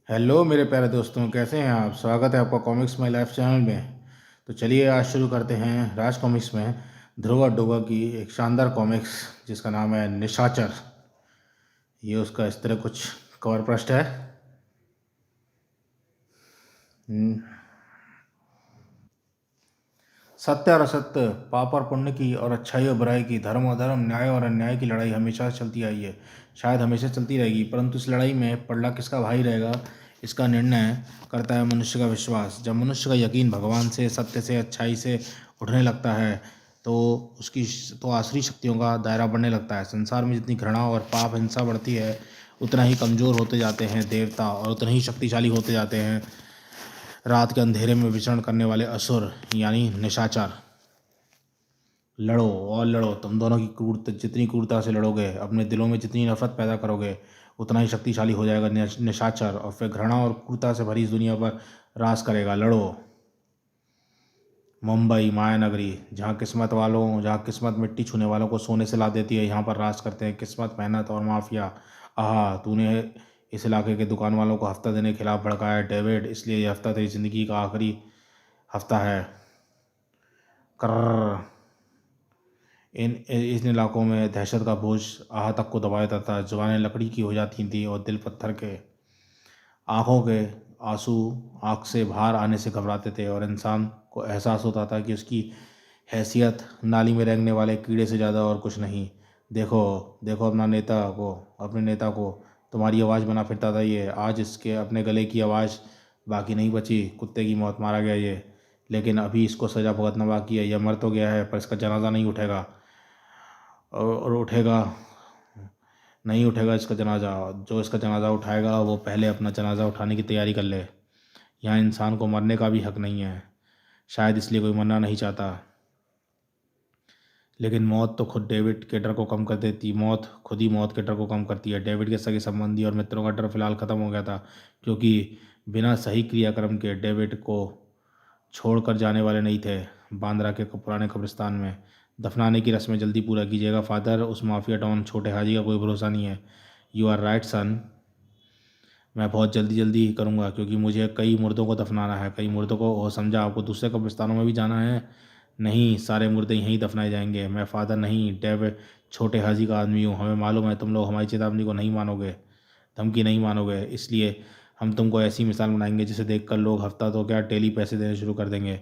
Hello मेरे प्यारे दोस्तों, कैसे हैं आप। स्वागत है आपका कॉमिक्स माई लाइफ चैनल में। तो चलिए आज शुरू करते हैं राज कॉमिक्स में ध्रुव डोगा की एक शानदार कॉमिक्स जिसका नाम है निशाचर। ये उसका इस तरह कुछ कवर पृष्ठ है। हम्म, सत्य और असत्य, पाप और पुण्य की और अच्छाई और बुराई की, धर्म और धर्म, न्याय और अन्याय की लड़ाई हमेशा चलती आई है, शायद हमेशा चलती रहेगी। परंतु इस लड़ाई में पलड़ा किसका भाई रहेगा, इसका निर्णय करता है मनुष्य का विश्वास। जब मनुष्य का यकीन भगवान से, सत्य से, अच्छाई से उठने लगता है तो उसकी तो आसुरी शक्तियों का दायरा बढ़ने लगता है। संसार में जितनी घृणा और पाप हिंसा बढ़ती है, उतना ही कमज़ोर होते जाते हैं देवता और उतने ही शक्तिशाली होते जाते हैं रात के अंधेरे में विचरण करने वाले असुर यानी निशाचर। लड़ो और लड़ो, तुम दोनों की क्रूरता, जितनी क्रूरता से लड़ोगे, अपने दिलों में जितनी नफरत पैदा करोगे, उतना ही शक्तिशाली हो जाएगा निशाचर और फिर घृणा और क्रूरता से भरी इस दुनिया पर राज करेगा। लड़ो। मुंबई माया नगरी, जहाँ किस्मत मिट्टी छूने वालों को सोने से ला देती है, यहाँ पर राज करते हैं किस्मत, मेहनत और माफिया। आहा, तूने इस इलाके के दुकान वालों को हफ्ता देने के खिलाफ भड़काया है डेविड, इसलिए यह हफ्ता तेरी जिंदगी का आखिरी हफ्ता है। कर इन इलाकों में दहशत का बोझ आह तक को दबाया जाता था। जुबानें लकड़ी की हो जाती थीं और दिल पत्थर के। आंखों के आंसू आंख से बाहर आने से घबराते थे और इंसान को एहसास होता था कि उसकी हैसियत नाली में रेंगने वाले कीड़े से ज़्यादा और कुछ नहीं। देखो, देखो अपने नेता को तुम्हारी आवाज़ बना फिरता था ये, आज इसके अपने गले की आवाज़ बाकी नहीं बची। कुत्ते की मौत मारा गया ये, लेकिन अभी इसको सज़ा भुगतना बाकी है। यह मर तो गया है पर इसका जनाजा नहीं उठेगा। और उठेगा, नहीं उठेगा इसका जनाजा। जो इसका जनाजा उठाएगा वो पहले अपना जनाजा उठाने की तैयारी कर ले। यहाँ इंसान को मरने का भी हक नहीं है, शायद इसलिए कोई मरना नहीं चाहता। लेकिन मौत तो खुद डेविड के डर को कम कर देती, मौत खुद ही मौत के डर को कम करती है। डेविड के सगे संबंधी और मित्रों का डर फिलहाल ख़त्म हो गया था, क्योंकि बिना सही क्रियाक्रम के डेविड को छोड़कर जाने वाले नहीं थे। बांद्रा के पुराने कब्रिस्तान में दफनाने की रस्में जल्दी पूरा कीजिएगा फादर, उस माफिया डॉन छोटे हाजी का कोई भरोसा नहीं है। यू आर राइट सन, मैं बहुत जल्दी जल्दी ही करूँगा, क्योंकि मुझे कई मुर्दों को दफनाना है, कई मुर्दों को। हो समझा, आपको दूसरे कब्रिस्तानों में भी जाना है? नहीं, सारे मुर्दे यहीं दफनाए जाएंगे। मैं फादर नहीं, डेव छोटे हाजी का आदमी हूँ। हमें मालूम है तुम लोग हमारी चेतावनी को नहीं मानोगे, धमकी नहीं मानोगे, इसलिए हम तुमको ऐसी मिसाल बनाएंगे जिसे देखकर लोग हफ्ता तो क्या डेली पैसे देने शुरू कर देंगे।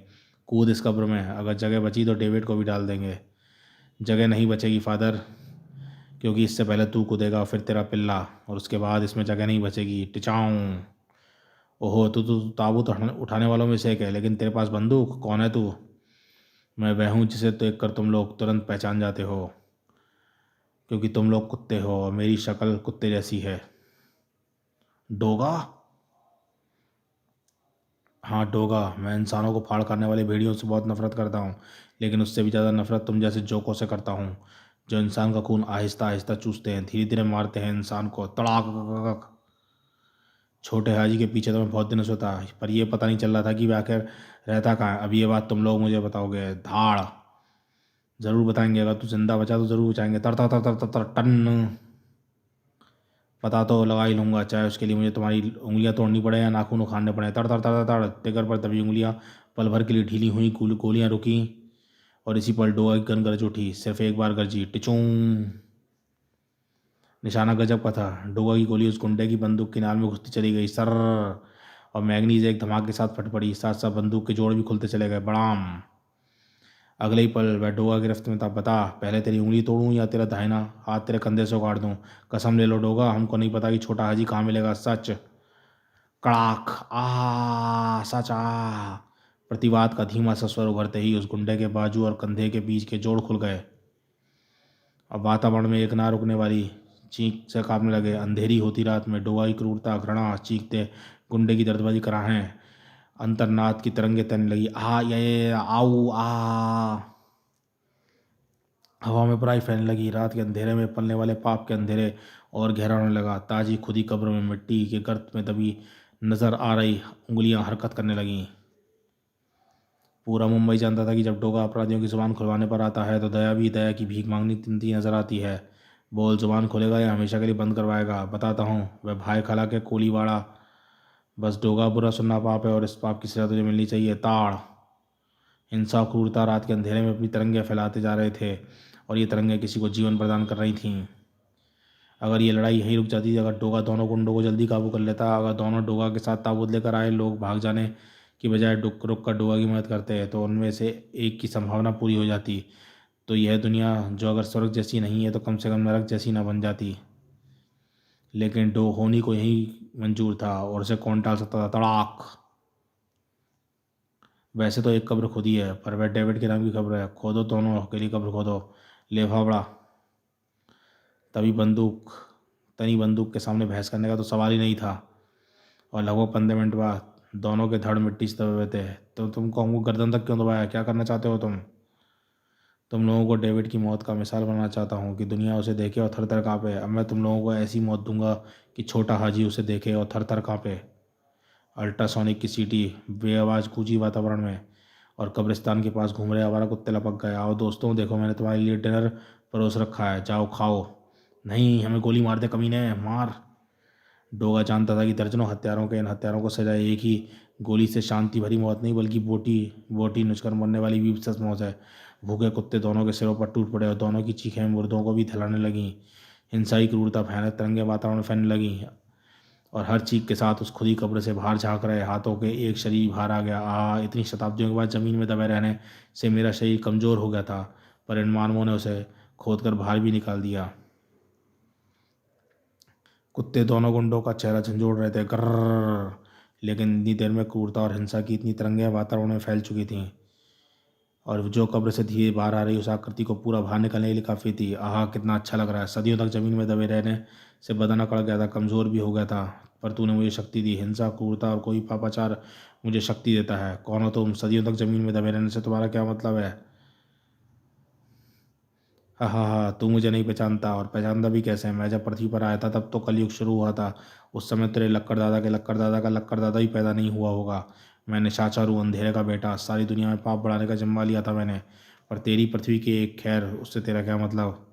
कूद इस कब्र में, अगर जगह बची तो डेविड को भी डाल देंगे। जगह नहीं बचेगी फादर, क्योंकि इससे पहले तू कूदेगा, फिर तेरा पिल्ला, और उसके बाद इसमें जगह नहीं बचेगी। टिचाऊं। ओहो, तू ताबूत उठाने वालों में से एक है, लेकिन तेरे पास बंदूक। कौन है तू? मैं वह हूँ जिसे देख कर तुम लोग तुरंत पहचान जाते हो, क्योंकि तुम लोग कुत्ते हो और मेरी शक्ल कुत्ते जैसी है। डोगा? हाँ डोगा। मैं इंसानों को फाड़ करने वाली भेड़ियों से बहुत नफरत करता हूँ, लेकिन उससे भी ज़्यादा नफरत तुम जैसे जोकों से करता हूँ, जो इंसान का खून आहिस्ता आहिस्ता चूसते हैं, धीरे धीरे मारते हैं इंसान को। तड़ाक। छोटे हाजी के पीछे तो मैं बहुत दिनों से था, पर यह पता नहीं चल रहा था कि वह आखिर रहता कहाँ है। अब ये बात तुम लोग मुझे बताओगे? धाड़। ज़रूर बताएंगे, अगर तू जिंदा बचा तो ज़रूर बचाएंगे। तर तर तर तर तर तर टन। पता तो लगा ही लूँगा, चाहे उसके लिए मुझे तुम्हारी उंगलियां तोड़नी पड़े या नाखून उखाड़ने पड़े। तड़ तड़ तड़ तड़ टिगर पर दबी उंगलियां पल भर के लिए ढीली हुई, गोलियां रुकी और इसी पल डोगा की गन गरज उठी। सिर्फ एक बार गरजी, टिचूं। निशाना गजब का था। डोगा की गोली उस गुंडे की बंदूक की नाल में घुसती चली गई, सर, और मैगनीज एक धमाके के साथ फट पड़ी। साथ साथ बंदूक के जोड़ भी खुलते चले गए, बड़ाम। अगले ही पल वह डोगा गिरफ्त में था। बता, पहले तेरी उंगली तोड़ूं या तेरा दाहिना हाथ तेरे कंधे से उखाड़ दूं? कसम ले लो डोगा, हमको नहीं पता कि छोटा हाजी कहाँ मिलेगा। सच। कड़ाक। आ सच आ। प्रतिवाद का धीमा सा स्वर उभरते ही उस गुंडे के बाजू और कंधे के बीच के जोड़ खुल गए। अब वातावरण में एक ना रुकने वाली चीख से कांपने लगे। अंधेरी होती रात में डोगा की क्रूरता, घृणा, चीखते गुंडे की दर्दभरी कराहें अंतर्नाद की तरंगे तैरने लगी। आ ये आओ आ। हवा में बुराई फैलने लगी। रात के अंधेरे में पलने वाले पाप के अंधेरे और गहरा होने लगा। ताजी खुदी कब्र में मिट्टी के गर्त में दबी नजर आ रही उंगलियां हरकत करने लगीं। पूरा मुंबई जानता था कि जब डोगा अपराधियों की जुबान खुलवाने पर आता है तो दया भी दया की भीख मांगनी तिनती नजर आती है। बोल, जुबान खोलेगा या हमेशा के लिए बंद करवाएगा? बताता हूँ। वह भाई खाला के कोलीवाड़ा बस डोगा, बुरा सुनना पाप है और इस पाप की सजा तुझे मिलनी चाहिए। ताड़। हिंसा और क्रूरता रात के अंधेरे में अपनी तरंगे फैलाते जा रहे थे और ये तरंगे किसी को जीवन प्रदान कर रही थीं। अगर ये लड़ाई यहीं रुक जाती, अगर डोगा दोनों गुंडों को जल्दी काबू कर लेता, अगर दोनों डोगा के साथ ताबूत लेकर आए लोग भाग जाने की बजाय रुक कर डोगा की मदद करते तो उनमें से एक की संभावना पूरी हो जाती। तो यह दुनिया जो अगर स्वर्ग जैसी नहीं है तो कम से कम नरक जैसी ना बन जाती। लेकिन डो होनी को यही मंजूर था और उसे कौन टाल सकता था। तड़ाक। वैसे तो एक कब्र खुदी है पर वह डेविड के नाम की कब्र है। खोदो, दोनों अकेली कब्र खोदो। ले फावड़ा। तभी बंदूक तनी बंदूक के सामने बहस करने का तो सवाल ही नहीं था। और लगभग 15 मिनट बाद दोनों के धड़ मिट्टी से दबे हुए थे। तो तुमको हमको गर्दन तक क्यों दबाया? क्या करना चाहते हो तुम लोगों को डेविड की मौत का मिसाल बनाना चाहता हूँ कि दुनिया उसे देखे और थर थर काँपे। अब मैं तुम लोगों को ऐसी मौत दूंगा कि छोटा हाजी उसे देखे और थर थर काँपे। अल्ट्रासोनिक की सीटी बेआवाज़ गूंजी वातावरण में और कब्रिस्तान के पास घूम रहे आवारा कुत्ते लपक गए। आओ दोस्तों, देखो मैंने तुम्हारे लिए डिनर परोस रखा है, जाओ खाओ। नहीं, हमें गोली मार दे कमीने, मार। डोगा जानता था कि दर्जनों हत्यारों के इन हत्यारों को सजा एक ही गोली से शांति भरी मौत नहीं बल्कि बोटी बोटी नुचकर मरने वाली वीभत्स मौत है। भूखे कुत्ते दोनों के सिरों पर टूट पड़े और दोनों की चीखें मुर्दों को भी थलाने लगीं। हिंसाई क्रूरता भयानक तरंगे वातावरण में फैलने लगीं और हर चीख के साथ उस खुदी कब्र से बाहर झांक रहे हाथों के एक शरीर बाहर आ गया। इतनी शताब्दियों के बाद ज़मीन में दबे रहने से मेरा शरीर कमज़ोर हो गया था पर इन मानवों ने उसे खोद कर बाहर भी निकाल दिया। कुत्ते दोनों गुंडों का चेहरा झंझोड़ रहे थे, गर्र। लेकिन इतनी देर में क्रूरता और हिंसा की इतनी तरंगें वातावरण में फैल चुकी थीं और जो कब्र से धीरे बाहर आ रही उस आकृति को पूरा बाहर निकलने के लिए काफ़ी थी। कितना अच्छा लग रहा है। सदियों तक ज़मीन में दबे रहने से बदन अकड़ गया था, कमज़ोर भी हो गया था, पर तूने मुझे शक्ति दी। हिंसा, क्रूरता और कोई पापाचार मुझे शक्ति देता है। कौन हो तुम? सदियों तक ज़मीन में दबे रहने से तुम्हारा क्या मतलब है? हाँ, तू मुझे नहीं पहचानता और पहचानता भी कैसे? मैं जब पृथ्वी पर आया था तब तो कलयुग शुरू हुआ था। उस समय तेरे लक्कड़ दादा के लक्कड़ दादा का लक्कड़ दादा भी पैदा नहीं हुआ होगा। मैं निशाचर हूँ, अंधेरे का बेटा। सारी दुनिया में पाप बढ़ाने का जिम्मा लिया था मैंने। पर तेरी पृथ्वी की एक खैर, उससे तेरा क्या मतलब?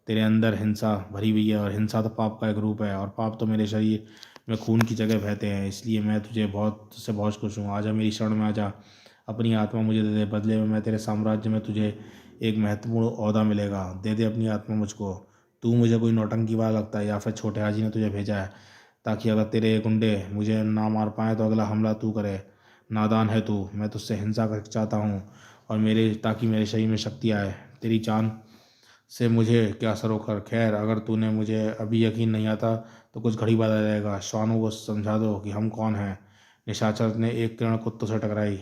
तेरे अंदर हिंसा भरी हुई है और हिंसा तो पाप का एक रूप है और पाप तो मेरे शरीर में खून की जगह बहते हैं। इसलिए मैं तुझसे बहुत खुश हूँ। आजा मेरी शरण में आजा, अपनी आत्मा मुझे दे दे। बदले में मैं तेरे साम्राज्य में तुझे एक महत्वपूर्ण ओहदा मिलेगा। दे दे अपनी आत्मा मुझको। तू मुझे कोई नौटंकी वाला लगता है या फिर छोटे हाजी ने तुझे भेजा है ताकि अगर तेरे ये गुंडे मुझे ना मार पाएँ तो अगला हमला तू करे? नादान है तू। मैं तुझसे हिंसा कर चाहता हूँ और मेरे ताकि मेरे शरीर में शक्ति आए। तेरी जान से मुझे क्या सरोकर। खैर, अगर तूने मुझे अभी यकीन नहीं आता तो कुछ घड़ी बाद आ जाएगा। श्वानों को समझा दो कि हम कौन हैं। निशाचर ने एक किरण कुत्तों से टकराई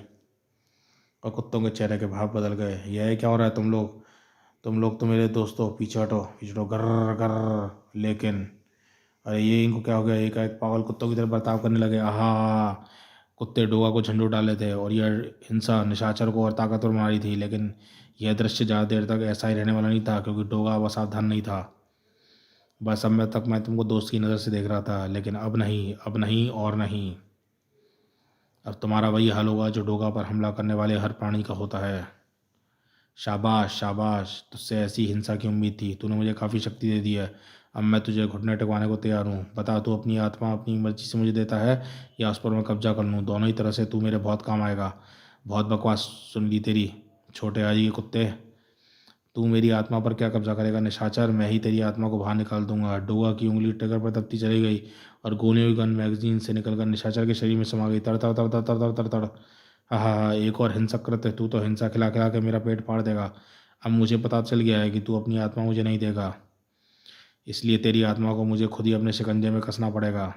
और कुत्तों के चेहरे के भाव बदल गए। यह क्या हो रहा है? तुम लोग तो मेरे दोस्तों, पीछे हटो, पीछे हटो। गर्र गर्र। लेकिन अरे ये इनको क्या हो गया? एक एक पागल कुत्तों की तरह बर्ताव करने लगे। कुत्ते डोगा को झंडू डाले थे और यह हिंसा निशाचर को और ताकतवर बना रही थी। लेकिन यह दृश्य ज़्यादा देर तक ऐसा ही रहने वाला नहीं था क्योंकि डोगा अब सावधान नहीं था। बस अब तक मैं तुमको दोस्त की नज़र से देख रहा था, लेकिन अब नहीं, अब नहीं और नहीं। अब तुम्हारा वही हाल होगा जो डोगा पर हमला करने वाले हर प्राणी का होता है। शाबाश शाबाश, तुझसे ऐसी हिंसा की उम्मीद थी। तूने मुझे काफ़ी शक्ति दे दी है। अब मैं तुझे घुटने टेकवाने को तैयार हूँ। बता, तू अपनी आत्मा अपनी मर्जी से मुझे देता है या उस पर मैं कब्जा कर लूँ? दोनों ही तरह से तू मेरे बहुत काम आएगा। बहुत बकवास सुन ली तेरी, छोटे हाजी के कुत्ते। तू मेरी आत्मा पर क्या कब्जा करेगा निशाचर? मैं ही तेरी आत्मा को बाहर निकाल दूंगा। डोगा की उंगली ट्रिगर पर दबती चली गई और गोलियों की गन मैगजीन से निकलकर निशाचर के शरीर में समा गई। तड़ तड़ तड़ तड़ तड़ तड़ तड़ तड़। एक और हिंसक कृत्य। तू तो हिंसा खिला खिला के मेरा पेट फाड़ देगा। अब मुझे पता चल गया है कि तू अपनी आत्मा मुझे नहीं देगा, इसलिए तेरी आत्मा को मुझे खुद ही अपने शिकंजे में कसना पड़ेगा।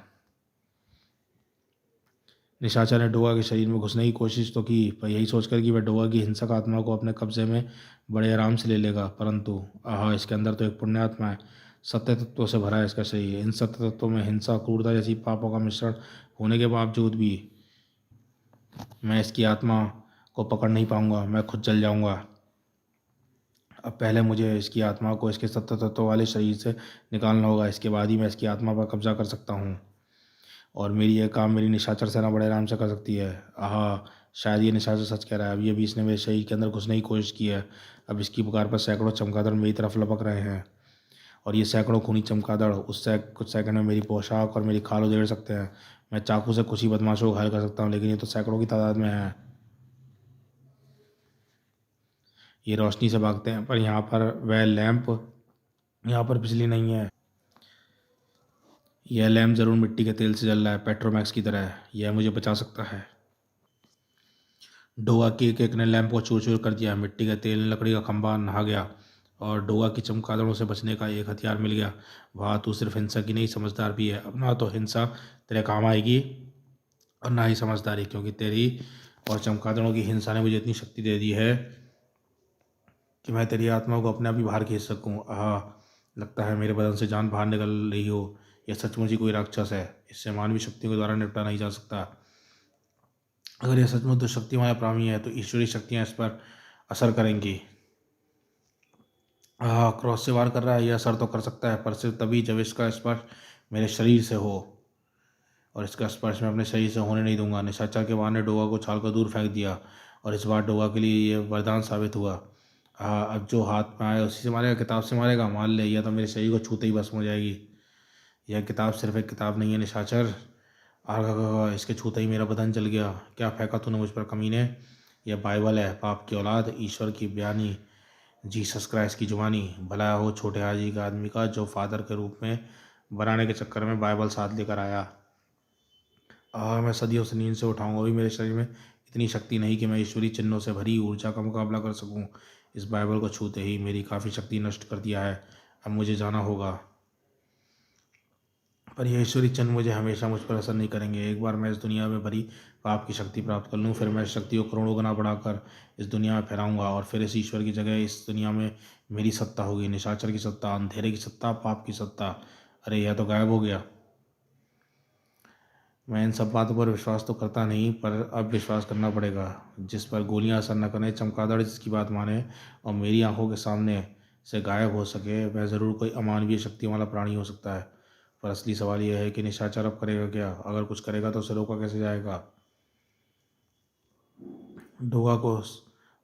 निशाचर ने डोगा के शरीर में घुसने की कोशिश तो की, पर यही सोचकर कि वह डोगा की हिंसक आत्मा को अपने कब्जे में बड़े आराम से ले लेगा। परंतु इसके अंदर तो एक पुण्य आत्मा है। सत्य तत्वों से भरा है इसका शरीर। इन सत्य तत्वों में हिंसा, क्रूरता जैसी पापों का मिश्रण होने के बावजूद भी मैं इसकी आत्मा को पकड़ नहीं पाऊंगा। मैं खुद जल जाऊंगा। अब पहले मुझे इसकी आत्मा को इसके सत्य तत्व वाले शरीर से निकालना होगा। इसके बाद ही मैं इसकी आत्मा पर कब्जा कर सकता हूँ और मेरी यह काम मेरी निशाचर सेना बड़े आराम से कर सकती है। शायद ये निशाचर सच कह रहा है। अब ये भी इसने मेरे शरीर के अंदर घुसने की कोशिश की है। अब इसकी पुकार पर सैकड़ों चमगादड़ मेरी तरफ लपक रहे हैं और ये सैकड़ों खूनी चमगादड़ उससे कुछ सेकंड में मेरी पोशाक और मेरी खाल उधेड़ सकते हैं। मैं चाकू से कुछ ही बदमाशों को घायल कर सकता हूँ, लेकिन ये तो सैकड़ों की तादाद में है। ये रोशनी से भागते हैं, पर यहाँ पर वह लैंप, यहाँ पर बिजली नहीं है। यह लैंप ज़रूर मिट्टी के तेल से जल रहा है, पेट्रोमैक्स की तरह। यह मुझे बचा सकता है। डोगा की एक एक ने लैंप को चूर चूर कर दिया। मिट्टी का तेल लकड़ी का खंभा नहा गया और डोगा की चमगादड़ों से बचने का एक हथियार मिल गया। वाह, तू सिर्फ हिंसा की नहीं समझदार भी है। अब ना तो हिंसा तेरे काम आएगी और ना ही समझदारी, क्योंकि तेरी और चमगादड़ों की हिंसा ने मुझे इतनी शक्ति दे दी है कि मैं तेरी आत्मा को अपने आप ही बाहर खींच सकूं। लगता है मेरे बदन से जान बाहर निकल रही हो। यह सचमुच ही कोई राक्षस है। इससे मानवीय शक्तियों के द्वारा निपटा नहीं जा सकता। अगर यह सचमुच दुष्शक्ति हमारा प्राणी है तो ईश्वरीय शक्तियाँ इस पर असर करेंगी। क्रॉस से वार कर रहा है, यह असर तो कर सकता है, पर सिर्फ तभी जब इसका स्पर्श मेरे शरीर से हो, और इसका स्पर्श मैं अपने शरीर से होने नहीं दूंगा। निशाचर के वार ने डोगा को छाल कर दूर फेंक दिया और इस बार डोगा के लिए यह वरदान साबित हुआ। अब जो हाथ में आए उसी से मारेगा, किताब से मारेगा। मान ले, यह तो मेरे शरीर को छूते ही भस्म हो जाएगी। यह किताब सिर्फ एक किताब नहीं है निशाचर। इसके छूते ही मेरा बदन जल गया। क्या फेंका तूने मुझ पर कमीने? यह बाइबल है, पाप की औलाद, ईश्वर की बयानी, जीसस क्राइस्ट की जुबानी। भला हो छोटे हाजी का आदमी का जो फादर के रूप में बनाने के चक्कर में बाइबल साथ लेकर आया। मैं सदियों से नींद से उठाऊंगा, अभी मेरे शरीर में इतनी शक्ति नहीं कि मैं ईश्वरी चिन्हों से भरी ऊर्जा का मुकाबला कर सकूं। इस बाइबल को छूते ही मेरी काफ़ी शक्ति नष्ट कर दिया है। अब मुझे जाना होगा, पर यह ईश्वरी चिन्ह मुझे हमेशा मुझ पर असर नहीं करेंगे। एक बार मैं इस दुनिया में भरी पाप की शक्ति प्राप्त कर लूँ, फिर मैं इस शक्ति को करोड़ों गुना बढ़ाकर इस दुनिया में फैलाऊंगा, और फिर इस ईश्वर की जगह इस दुनिया में मेरी सत्ता होगी। निशाचर की सत्ता, अंधेरे की सत्ता, पाप की सत्ता। अरे यह तो गायब हो गया। मैं इन सब बातों पर विश्वास तो करता नहीं, पर अब विश्वास करना पड़ेगा। जिस पर गोलियां असर न करें, चमगादड़ जिसकी बात माने और मेरी आंखों के सामने से गायब हो सके, वह ज़रूर कोई अमानवीय शक्ति वाला प्राणी हो सकता है। पर असली सवाल यह है कि निशाचर अब करेगा क्या? अगर कुछ करेगा तो उसे रोका कैसे जाएगा? डोगा को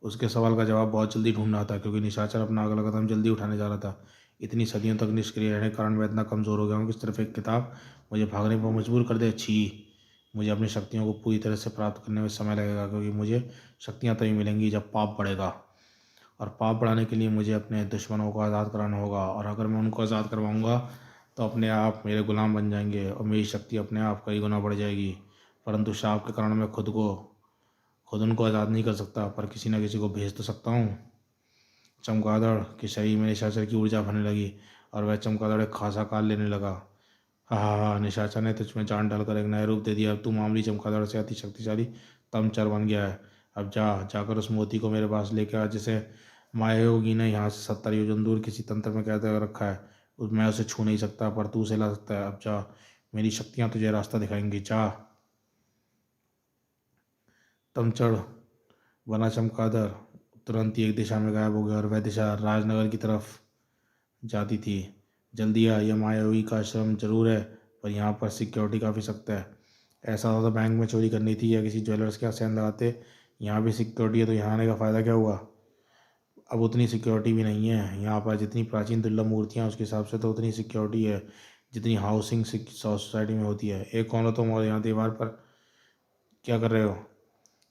उसके सवाल का जवाब बहुत जल्दी ढूंढना था, क्योंकि निशाचर अपना अगला कदम जल्दी उठाने जा रहा था। इतनी सदियों तक निष्क्रिय रहने के कारण मैं इतना कमज़ोर हो गया हूँ कि सिर्फ एक किताब मुझे भागने पर मजबूर कर दे। छी! मुझे अपनी शक्तियों को पूरी तरह से प्राप्त करने में समय लगेगा, क्योंकि मुझे शक्तियाँ तभी मिलेंगी जब पाप बढ़ेगा, और पाप बढ़ाने के लिए मुझे अपने दुश्मनों को आज़ाद कराना होगा। और अगर मैं उनको आज़ाद करवाऊँगा तो अपने आप मेरे गुलाम बन जाएंगे और मेरी शक्ति अपने आप कई गुना बढ़ जाएगी। परंतु शाप के कारण मैं खुद उनको आज़ाद नहीं कर सकता, पर किसी न किसी को भेज तो सकता हूँ। चमगादड़ के शरीर में निशाचर की ऊर्जा भरने लगी और वह चमगादड़ एक खासा आकार लेने लगा। हा, निशाचर ने तुझ में जान डालकर एक नया रूप दे दिया। अब तू मामूली चमगादड़ से अति शक्तिशाली तमचर बन गया है। अब जाकर उस मोती को मेरे पास लेकर आ, जिसे माया योगी ने यहाँ से 70 योजन दूर किसी तंत्र में कैद कर रखा है। मैं उसे छू नहीं सकता, पर तू उसे ला सकता है। अब जा, मेरी शक्तियाँ तुझे रास्ता दिखाएंगी। जा। तमचड़ बना चमगादड़ तुरंत ही एक दिशा में गायब हो गया, और वह दिशा राजनगर की तरफ जाती थी। जल्दी आ, यह मायावी का आश्रम जरूर है, पर यहाँ पर सिक्योरिटी काफ़ी सख्त है। ऐसा होता तो बैंक में चोरी करनी थी या किसी ज्वेलर्स के यहाँ सेंध लगाते। यहाँ भी सिक्योरिटी है, तो यहाँ आने का फ़ायदा क्या हुआ? अब उतनी सिक्योरिटी भी नहीं है यहाँ पर। जितनी प्राचीन दुर्लभ मूर्तियाँ उसके हिसाब से तो उतनी सिक्योरिटी है जितनी हाउसिंग सोसाइटी में होती है। एक कौन हो तुम, और यहाँ दीवार पर क्या कर रहे हो?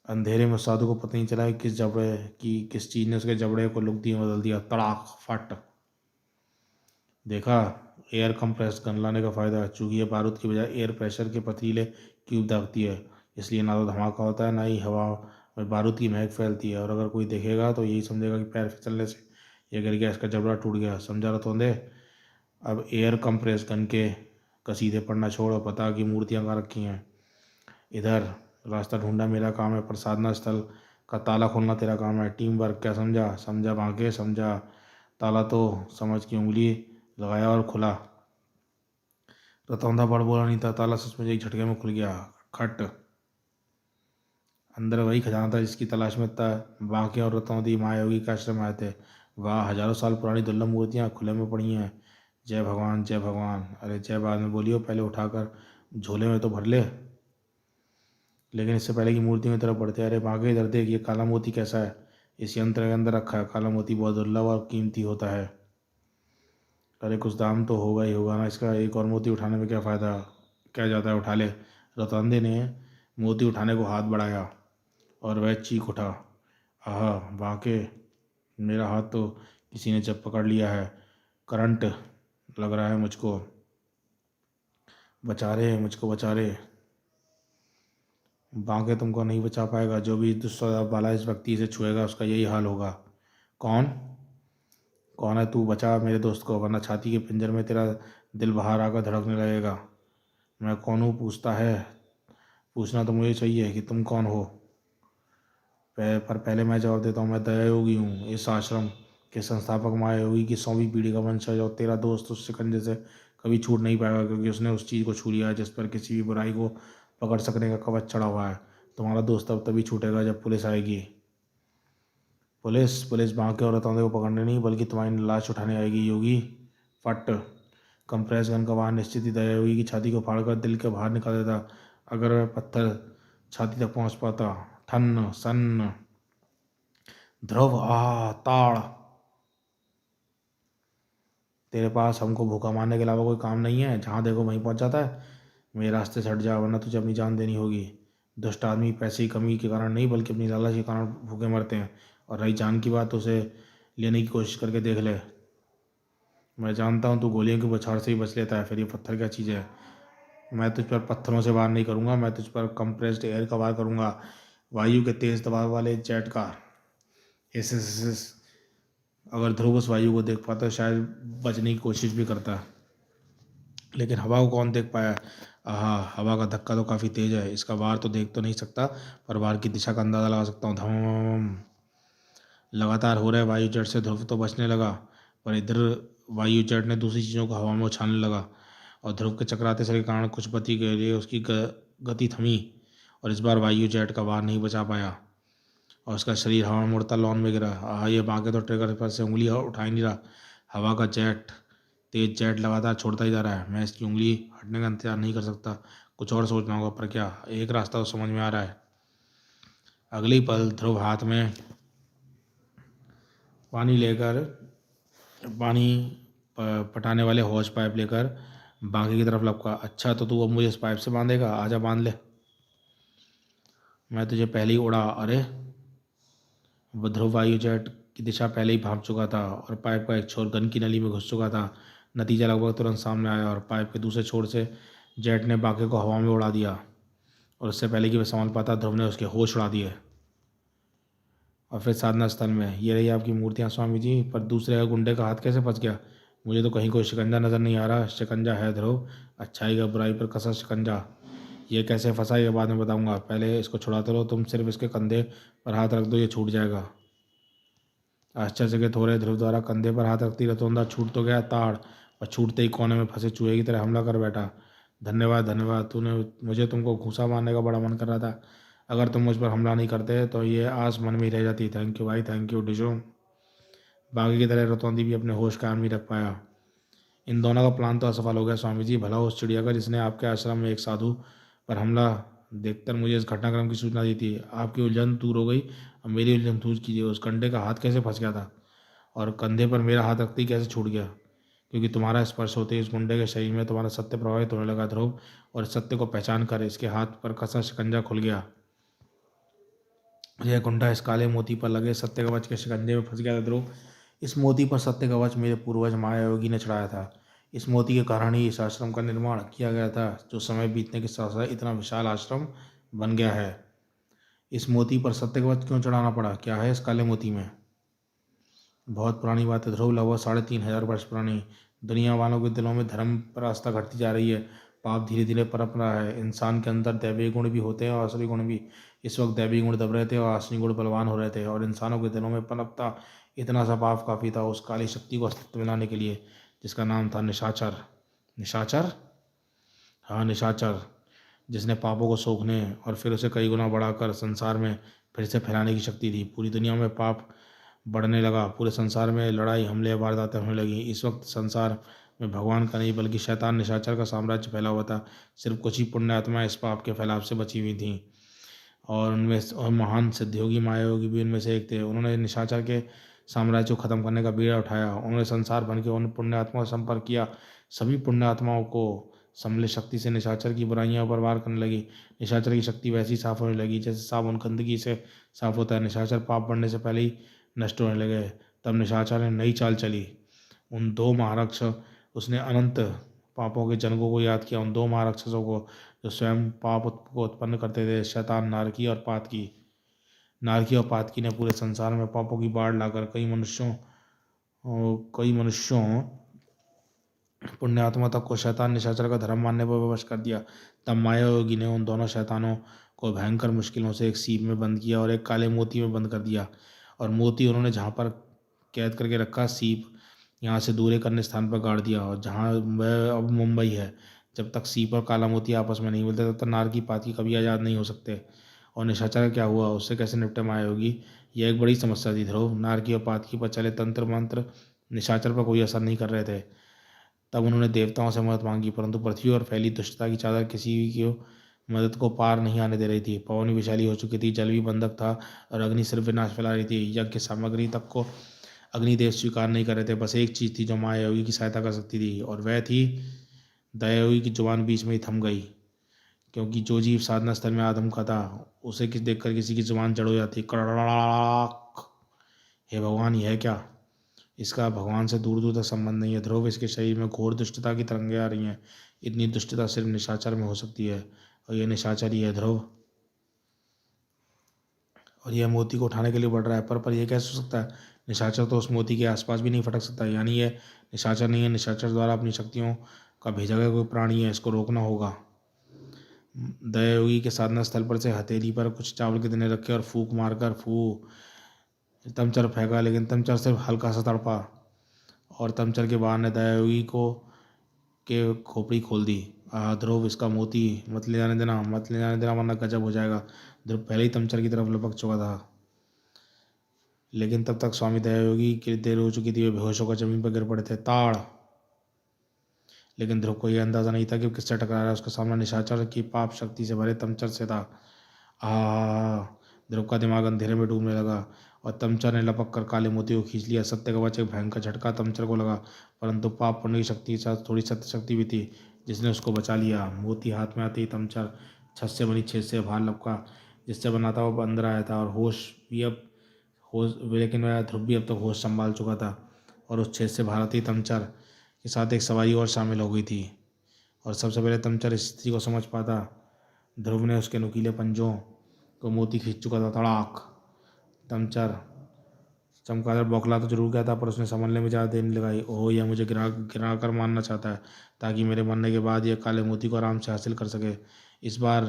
अंधेरे में साधु को पता नहीं चला कि किस चीज़ ने उसके जबड़े को लुक दिए बदल दिया। तड़ाक फट। देखा, एयर कंप्रेस गन लाने का फ़ायदा। चूँकि ये बारूद की बजाय एयर प्रेशर के पथरीले क्यूब दागती है, इसलिए ना तो धमाका होता है, ना ही हवा में बारूद की महक फैलती है। और अगर कोई देखेगा तो यही समझेगा कि पैर फिसलने से ये गिर गया, इसका जबड़ा टूट गया। समझा रहा तोंदे? अब एयर कंप्रेस गन के कसीदे पढ़ना छोड़ और पता कि मूर्तियाँ कहाँ रखी हैं। इधर रास्ता ढूंढना मेरा काम है, पर साधना स्थल का ताला खोलना तेरा काम है। टीम वर्क, क्या समझा? समझा भागे, समझा। ताला तो समझ की उंगली लगाया और खुला। रतौंधा बड़ बोला नहीं था, ताला सचमुच एक झटके में खुल गया। खट। अंदर वही खजाना था जिसकी तलाश में था बाकी और रतौंधी महायोगी का आश्रम आए थे। वाह, हजारों साल पुरानी दुर्लभ मूर्तियाँ खुले में पड़ी हैं। जय भगवान, जय भगवान। अरे जय बाद में बोलियो, पहले उठाकर झोले में तो भर ले। लेकिन इससे पहले कि मूर्तियों की तरफ बढ़ते, अरे भागे, इधर देख, ये काला मोती कैसा है? इस यंत्र के अंदर रखा है। काला मोती बहुत दुर्लभ और कीमती होता है। अरे कुछ दाम तो होगा ही होगा ना इसका, एक और मोती उठाने में क्या फ़ायदा, क्या जाता है, उठा ले। रतौंदे ने मोती उठाने को हाथ बढ़ाया और वह चीख उठा, आह बाके, मेरा हाथ तो किसी ने जब पकड़ लिया है, करंट लग रहा है मुझको, बचा रे मुझको, बचा रे। बांके तुमको नहीं बचा पाएगा, जो भी दुस्वभाव वाला इस व्यक्ति से छुएगा उसका यही हाल होगा। कौन कौन है तू, बचा मेरे दोस्त को, वरना छाती के पिंजर में तेरा दिल बाहर आकर धड़कने लगेगा। मैं कौन हूँ पूछता है, पूछना तो मुझे चाहिए कि तुम कौन हो। पर पहले मैं जवाब देता हूँ, मैं दया योगी हूँ, इस आश्रम के संस्थापक माया योगी की 100वीं पीढ़ी का वंशज, और तेरा दोस्त उस शिकंजे से कभी छूट नहीं पाएगा, क्योंकि उसने उस चीज़ को छू लिया है जिस पर किसी भी बुराई को पकड़ सकने का कवच चढ़ा हुआ है। तुम्हारा दोस्त अब तभी छूटेगा जब पुलिस आएगी। पुलिस पुलिस बांके और रतौंदे को पकड़ने नहीं, बल्कि तुम्हारी लाश उठाने आएगी योगी। फट। कंप्रेस गन का वार निश्चित ही दया योगी की छाती को फाड़कर दिल के बाहर निकाल देता। अगर वह पत्थर छाती तक पहुंच पाता। ठन सन, ध्रुव, ताड़, तेरे पास हमको भूखा मारने के अलावा कोई काम नहीं है, जहाँ देखो वहीं पहुंच जाता है। मेरे रास्ते से हट जा, वरना तुझे अपनी जान देनी होगी। दुष्ट आदमी पैसे की कमी के कारण नहीं, बल्कि अपनी लालच के कारण भूखे मरते हैं। और रही जान की बात, तो उसे लेने की कोशिश करके देख ले। मैं जानता हूँ तू गोलियों की बौछार से ही बच लेता है, फिर ये पत्थर क्या चीज़ है। मैं तुझ पर पत्थरों से वार नहीं करूँगा, मैं तुझ पर कंप्रेस्ड एयर का वार करूँगा, वायु के तेज दबाव वाले जेट का। इस अगर ध्रुव उस वायु को देख पाता शायद बचने की कोशिश भी करता, लेकिन हवा को कौन देख पाया। हवा का धक्का तो काफ़ी तेज है, इसका वार तो देख तो नहीं सकता, पर वार की दिशा का अंदाज़ा लगा सकता हूँ। धम। लगातार हो रहे वायु जेट से ध्रुव तो बचने लगा, पर इधर वायु जेट ने दूसरी चीज़ों को हवा में उछालने लगा, और ध्रुव के चकराते शरीर के कारण कुछ गति के लिए उसकी गति थमी, और इस बार वायु जेट का वार नहीं बचा पाया, और उसका शरीर हवा में मुड़ता लॉन में गिरा। ये बांके तो ट्रिगर पर से उंगली उठा ही नहीं रहा। हवा का जेट, तेज जेट लगातार छोड़ता ही जा रहा है। मैं इसकी उंगली हटने का इंतजार नहीं कर सकता, कुछ और सोचना होगा, पर क्या। एक रास्ता तो समझ में आ रहा है। अगले ही पल ध्रुव हाथ में पानी लेकर, पानी पटाने वाले हौज पाइप लेकर बांके की तरफ लपका। अच्छा तो तू अब मुझे इस पाइप से बांधेगा, आजा बांध ले, मैं तुझे पहले ही उड़ा। अरे वह ध्रुव वायु जेट की दिशा पहले ही भांप चुका था, और पाइप का एक छोर गन की नली में घुस चुका था। नतीजा लगभग तुरंत सामने आया, और पाइप के दूसरे छोर से जेट ने बांके को हवा में उड़ा दिया, और उससे पहले कि वह संभल पाता ध्रुव ने उसके होश उड़ा दिए। और फिर साधना स्थल में, ये रही आपकी मूर्तियाँ स्वामी जी, पर दूसरे गुंडे का हाथ कैसे फंस गया। मुझे तो कहीं कोई शिकंजा नज़र नहीं आ रहा। शिकंजा है ध्रुव, अच्छाई का बुराई पर कसा शिकंजा। ये कैसे फंसा ये बाद में बताऊंगा, पहले इसको छुड़ाते रहो। तुम सिर्फ इसके कंधे पर हाथ रख दो, ये छूट जाएगा। आश्चर्यचकित हो रहे ध्रुव द्वारा कंधे पर हाथ रखती रतौंदा छूट तो गया ताड़, और छूटते ही कोने में फंसे चूहे की तरह हमला कर बैठा। धन्यवाद धन्यवाद, तूने मुझे तुमको घूसा मारने का बड़ा मन कर रहा था। अगर तुम मुझ पर हमला नहीं करते तो ये आस मन में ही रह जाती। थैंक यू भाई, थैंक यू डिशो। बाकी की तरह रतौंदी भी अपने होश कायम नहीं रख पाया। इन दोनों का प्लान तो असफल हो गया स्वामी जी। भला उस चिड़िया का जिसने आपके आश्रम में एक साधु पर हमला देखकर मुझे इस घटनाक्रम की सूचना दी थी। आपकी उलझन दूर हो गई, अब मेरी उलझन दूर कीजिए। उस कंधे का हाथ कैसे फंस गया था, और कंधे पर मेरा हाथ रखते ही कैसे छूट गया। क्योंकि तुम्हारा स्पर्श होते ही इस गुंडे के शरीर में तुम्हारा सत्य प्रभावित होने लगा ध्रुव, और इस सत्य को पहचान कर इसके हाथ पर कसा शिकंजा खुल गया। यह गुंडा इस काले मोती पर लगे सत्य कवच के शिकंजे में फंस गया था ध्रुव। इस मोती पर सत्य कवच मेरे पूर्वज माया योगी ने चढ़ाया था। इस मोती के कारण ही इस आश्रम का निर्माण किया गया था, जो समय बीतने के साथ साथ इतना विशाल आश्रम बन गया है। इस मोती पर सत्य कवच क्यों चढ़ाना पड़ा, क्या है इस काले मोती में। बहुत पुरानी बात है ध्रुव, लगभग 3500 वर्ष पुरानी। दुनिया वालों के दिलों में धर्म पर आस्था घटती जा रही है, पाप धीरे धीरे पनप रहा है। इंसान के अंदर दैवीय गुण भी होते हैं और असली गुण भी। इस वक्त दैवीय गुण दब रहे थे और असली गुण बलवान हो रहे थे, और इंसानों के दिलों में पनपता इतना सा पाप काफ़ी था उस काली शक्ति को अस्तित्व में लाने के लिए, जिसका नाम था निशाचर। निशाचर, हाँ निशाचर, जिसने पापों को सोखने और फिर उसे कई गुना बढ़ाकर संसार में फिर से फैलाने की शक्ति थी। पूरी दुनिया में पाप बढ़ने लगा, पूरे संसार में लड़ाई हमले वारदातें होने लगी। इस वक्त संसार में भगवान का नहीं बल्कि शैतान निशाचर का साम्राज्य फैला हुआ था। सिर्फ कुछ ही पुण्य आत्माएं इस पाप के फैलाव से बची हुई थीं, और उनमें और महान सिद्धयोगी माया योगी भी उनमें से एक थे। उन्होंने निशाचर के साम्राज्य को खत्म करने का बीड़ा उठाया। उन्होंने संसार भर के उन पुण्यात्माओं से संपर्क किया। सभी पुण्यात्माओं को सम्मिलित शक्ति से निशाचर की बुराइयां पर वार करने लगी। निशाचर की शक्ति वैसी साफ होने लगी जैसे साबुन गंदगी से साफ होता है। निशाचर पाप बढ़ने से पहले ही नष्ट होने लगे। तब निशाचर ने नई चाल चली। उन दो महाराक्ष उसने अनंत पापों के जनकों को याद किया। उन दो महाराक्षसों को जो स्वयं पाप को उत्पन्न करते थे, शैतान नारकी और पातकी। नारकी और पातकी ने पूरे संसार में पापों की बाढ़ लाकर कई मनुष्यों पुण्यात्मा तक को शैतान निशाचर का धर्म मानने पर विवश कर दिया। तब माया योगी ने उन दोनों शैतानों को भयंकर मुश्किलों से एक सीप में बंद किया और एक काले मोती में बंद कर दिया। और मोती उन्होंने जहाँ पर कैद करके रखा, सीप यहाँ से दूर एक अन्य स्थान पर गाड़ दिया, और जहाँ वह अब मुंबई है। जब तक सीप और काला मोती आपस में नहीं मिलते तब तक नार की पाती कभी आज़ाद नहीं हो सकते। और निशाचर का क्या हुआ, उससे कैसे निपटे माया योगी, यह एक बड़ी समस्या थी। ध्रुव, नारकी और पातकी पर चले तंत्र मंत्र निशाचर पर कोई असर नहीं कर रहे थे। तब उन्होंने देवताओं से मदद मांगी, परंतु पृथ्वी और फैली दुष्टता की चादर किसी की मदद को पार नहीं आने दे रही थी। पवन विशाली हो चुकी थी, जल भी बंधक था और अग्नि सिर्फ विनाश फैला रही थी। यज्ञ की सामग्री तक को अग्निदेव स्वीकार नहीं कर रहे थे। बस एक चीज़ थी जो माया योगी की सहायता कर सकती थी, और वह थी दया योगी की जुबान बीच में ही थम गई। क्योंकि जो जीव साधना स्थल में आदम का था, उसे किस देखकर किसी की जुबान जड़ हो जाती। कड़ाक। हे भगवान, यह क्या? इसका भगवान से दूर दूर तक संबंध नहीं है। ध्रुव, इसके शरीर में घोर दुष्टता की तरंगें आ रही हैं। इतनी दुष्टता सिर्फ निशाचर में हो सकती है, और यह निशाचर ही है ध्रुव। और यह मोती को उठाने के लिए बढ़ रहा है, पर यह कैसे हो सकता है? निशाचर तो उस मोती के आसपास भी नहीं फटक सकता। यानी यह निशाचर नहीं है, निशाचर द्वारा अपनी शक्तियों का भेजा गया कोई प्राणी है। इसको रोकना होगा। दयायोगी के साधना स्थल पर से हथेली पर कुछ चावल के दाने रखे और फूंक मारकर तमचर फेंका, लेकिन तमचर सिर्फ हल्का सा तड़पा, और तमचर के बाहर ने दयायोगी को के खोपड़ी खोल दी। ध्रुव, इसका मोती मत ले जाने देना, मत ले जाने देना, वरना गजब हो जाएगा। ध्रुव पहले ही तमचर की तरफ लपक चुका था, लेकिन तब तक स्वामी दयायोगी की देर हो चुकी थी। वे बेहोश होकर जमीन पर गिर पड़े थे। ताड़। लेकिन ध्रुव को यह अंदाजा नहीं था कि किससे टकरा रहा है। उसका सामना निशाचर की पाप शक्ति से भरे तमचर से था। ध्रुव का दिमाग अंधेरे में डूबने लगा, और तमचर ने लपक कर काले मोती को खींच लिया। सत्य का वचन भयंकर झटका तमचर को लगा, परंतु पाप पुण्य की शक्ति के साथ थोड़ी सत्य शक्ति भी थी, जिसने उसको बचा लिया। मोती हाथ में आते ही तमचर छत से बनी छेद से बाहर लपका, जिससे बना था वो अंदर आया था। और लेकिन वह ध्रुव भी अब तक होश संभाल चुका था, और उस छेद से बाहर आते ही तमचर के साथ एक सवारी और शामिल हो गई थी। और सबसे पहले तमचर इस स्थिति को समझ पाता। ध्रुव ने उसके नुकीले पंजों को मोती खींच चुका था। तड़ाक। तमचर चमकादड़ बौखला तो जरूर गया था, पर उसने संभलने में ज़्यादा देर नहीं लगाई। ओह, यह मुझे गिरा कर मारना चाहता है, ताकि मेरे मरने के बाद यह काले मोती को आराम से हासिल कर सके। इस बार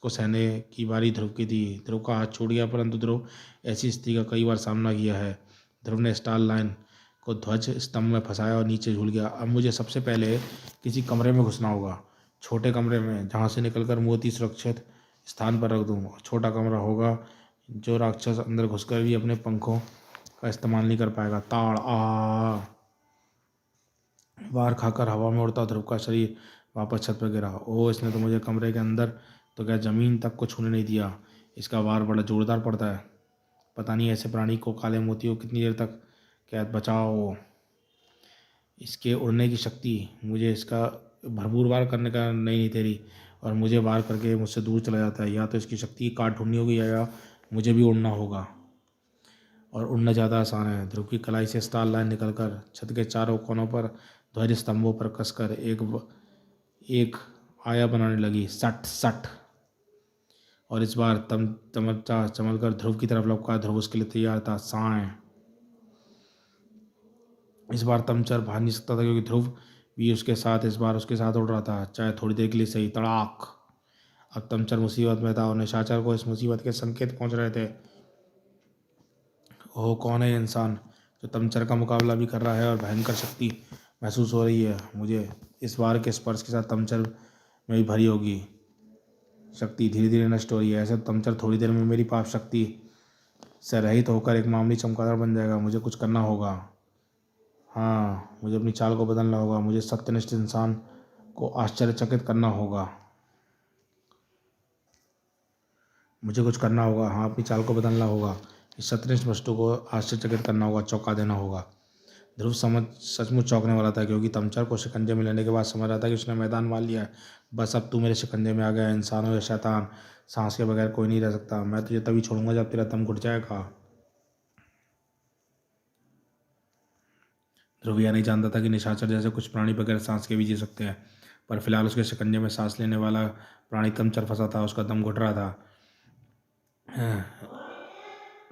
को सहने की बारी ध्रुव की थी। ध्रुव का हाथ छूट गया, परंतु ध्रुव ऐसी स्थिति का कई बार सामना किया है। ध्रुव ने स्टार लाइन को ध्वज स्तंभ में फंसाया और नीचे झूल गया। अब मुझे सबसे पहले किसी कमरे में घुसना होगा, छोटे कमरे में, जहाँ से निकलकर मोती सुरक्षित स्थान पर रख दूँ। छोटा कमरा होगा जो राक्षस अंदर घुसकर भी अपने पंखों का इस्तेमाल नहीं कर पाएगा। ताड़। बाहर खाकर हवा में उड़ता ध्रुव का शरीर वापस छत पर गिरा। ओह, इसने तो मुझे कमरे के अंदर तो क्या जमीन तक को छूने नहीं दिया। इसका वार बड़ा जोरदार पड़ता है। पता नहीं ऐसे प्राणी को काले मोतियों कितनी देर तक कैद। बचाओ। इसके उड़ने की शक्ति, मुझे इसका भरपूर वार करने का नहीं तेरी, और मुझे वार करके मुझसे दूर चला जाता है। या तो इसकी शक्ति काट ढूंढनी होगी, या मुझे भी उड़ना होगा, और उड़ना ज़्यादा आसान है। ध्रुव की कलाई से स्टार लाइन निकलकर छत के चारों कोनों पर ध्वज स्तंभों पर कसकर एक आया बनाने लगी। सट सट। और इस बार तमचा चमलकर ध्रुव की तरफ लपका। ध्रुव उसके लिए तैयार था। साएं। इस बार तमचर भाग नहीं सकता था, क्योंकि ध्रुव भी उसके साथ उड़ रहा था, चाहे थोड़ी देर के लिए सही। तड़ाक। अब तमचर मुसीबत में था, और निशाचर को इस मुसीबत के संकेत पहुंच रहे थे। ओह, कौन है ये इंसान जो तमचर का मुकाबला भी कर रहा है, और भयंकर शक्ति महसूस हो रही है मुझे। इस बार के स्पर्श के साथ तमचर में भी भरी होगी शक्ति धीरे धीरे नष्ट हो रही है। ऐसे तमचर थोड़ी देर में मेरी पाप शक्ति से रहित होकर एक मामूली चमगादड़ बन जाएगा। मुझे कुछ करना होगा। हाँ, मुझे अपनी चाल को बदलना होगा। मुझे सत्यनिष्ठ इंसान को आश्चर्यचकित करना होगा। मुझे कुछ करना होगा। हाँ, अपनी चाल को बदलना होगा। इस सत्रिश वस्तु को आश्चर्यचकित करना होगा, चौंका देना होगा। ध्रुव समझ सचमुच चौंकने वाला था, क्योंकि तमचर को शिकंजे में लेने के बाद समझ रहा था कि उसने मैदान मान लिया है। बस अब तू मेरे शिकंजे में आ गया, इंसान हो या शैतान, सांस के बगैर कोई नहीं रह सकता। मैं तुझे तभी छोड़ूंगा जब तेरा दम घुट जाएगा। ध्रुव यह नहीं जानता था कि निशाचर जैसे कुछ प्राणी बगैर सांस के भी जी सकते हैं, पर फिलहाल उसके शिकंजे में सांस लेने वाला प्राणी तमचर फंसा था। उसका दम घुट रहा था,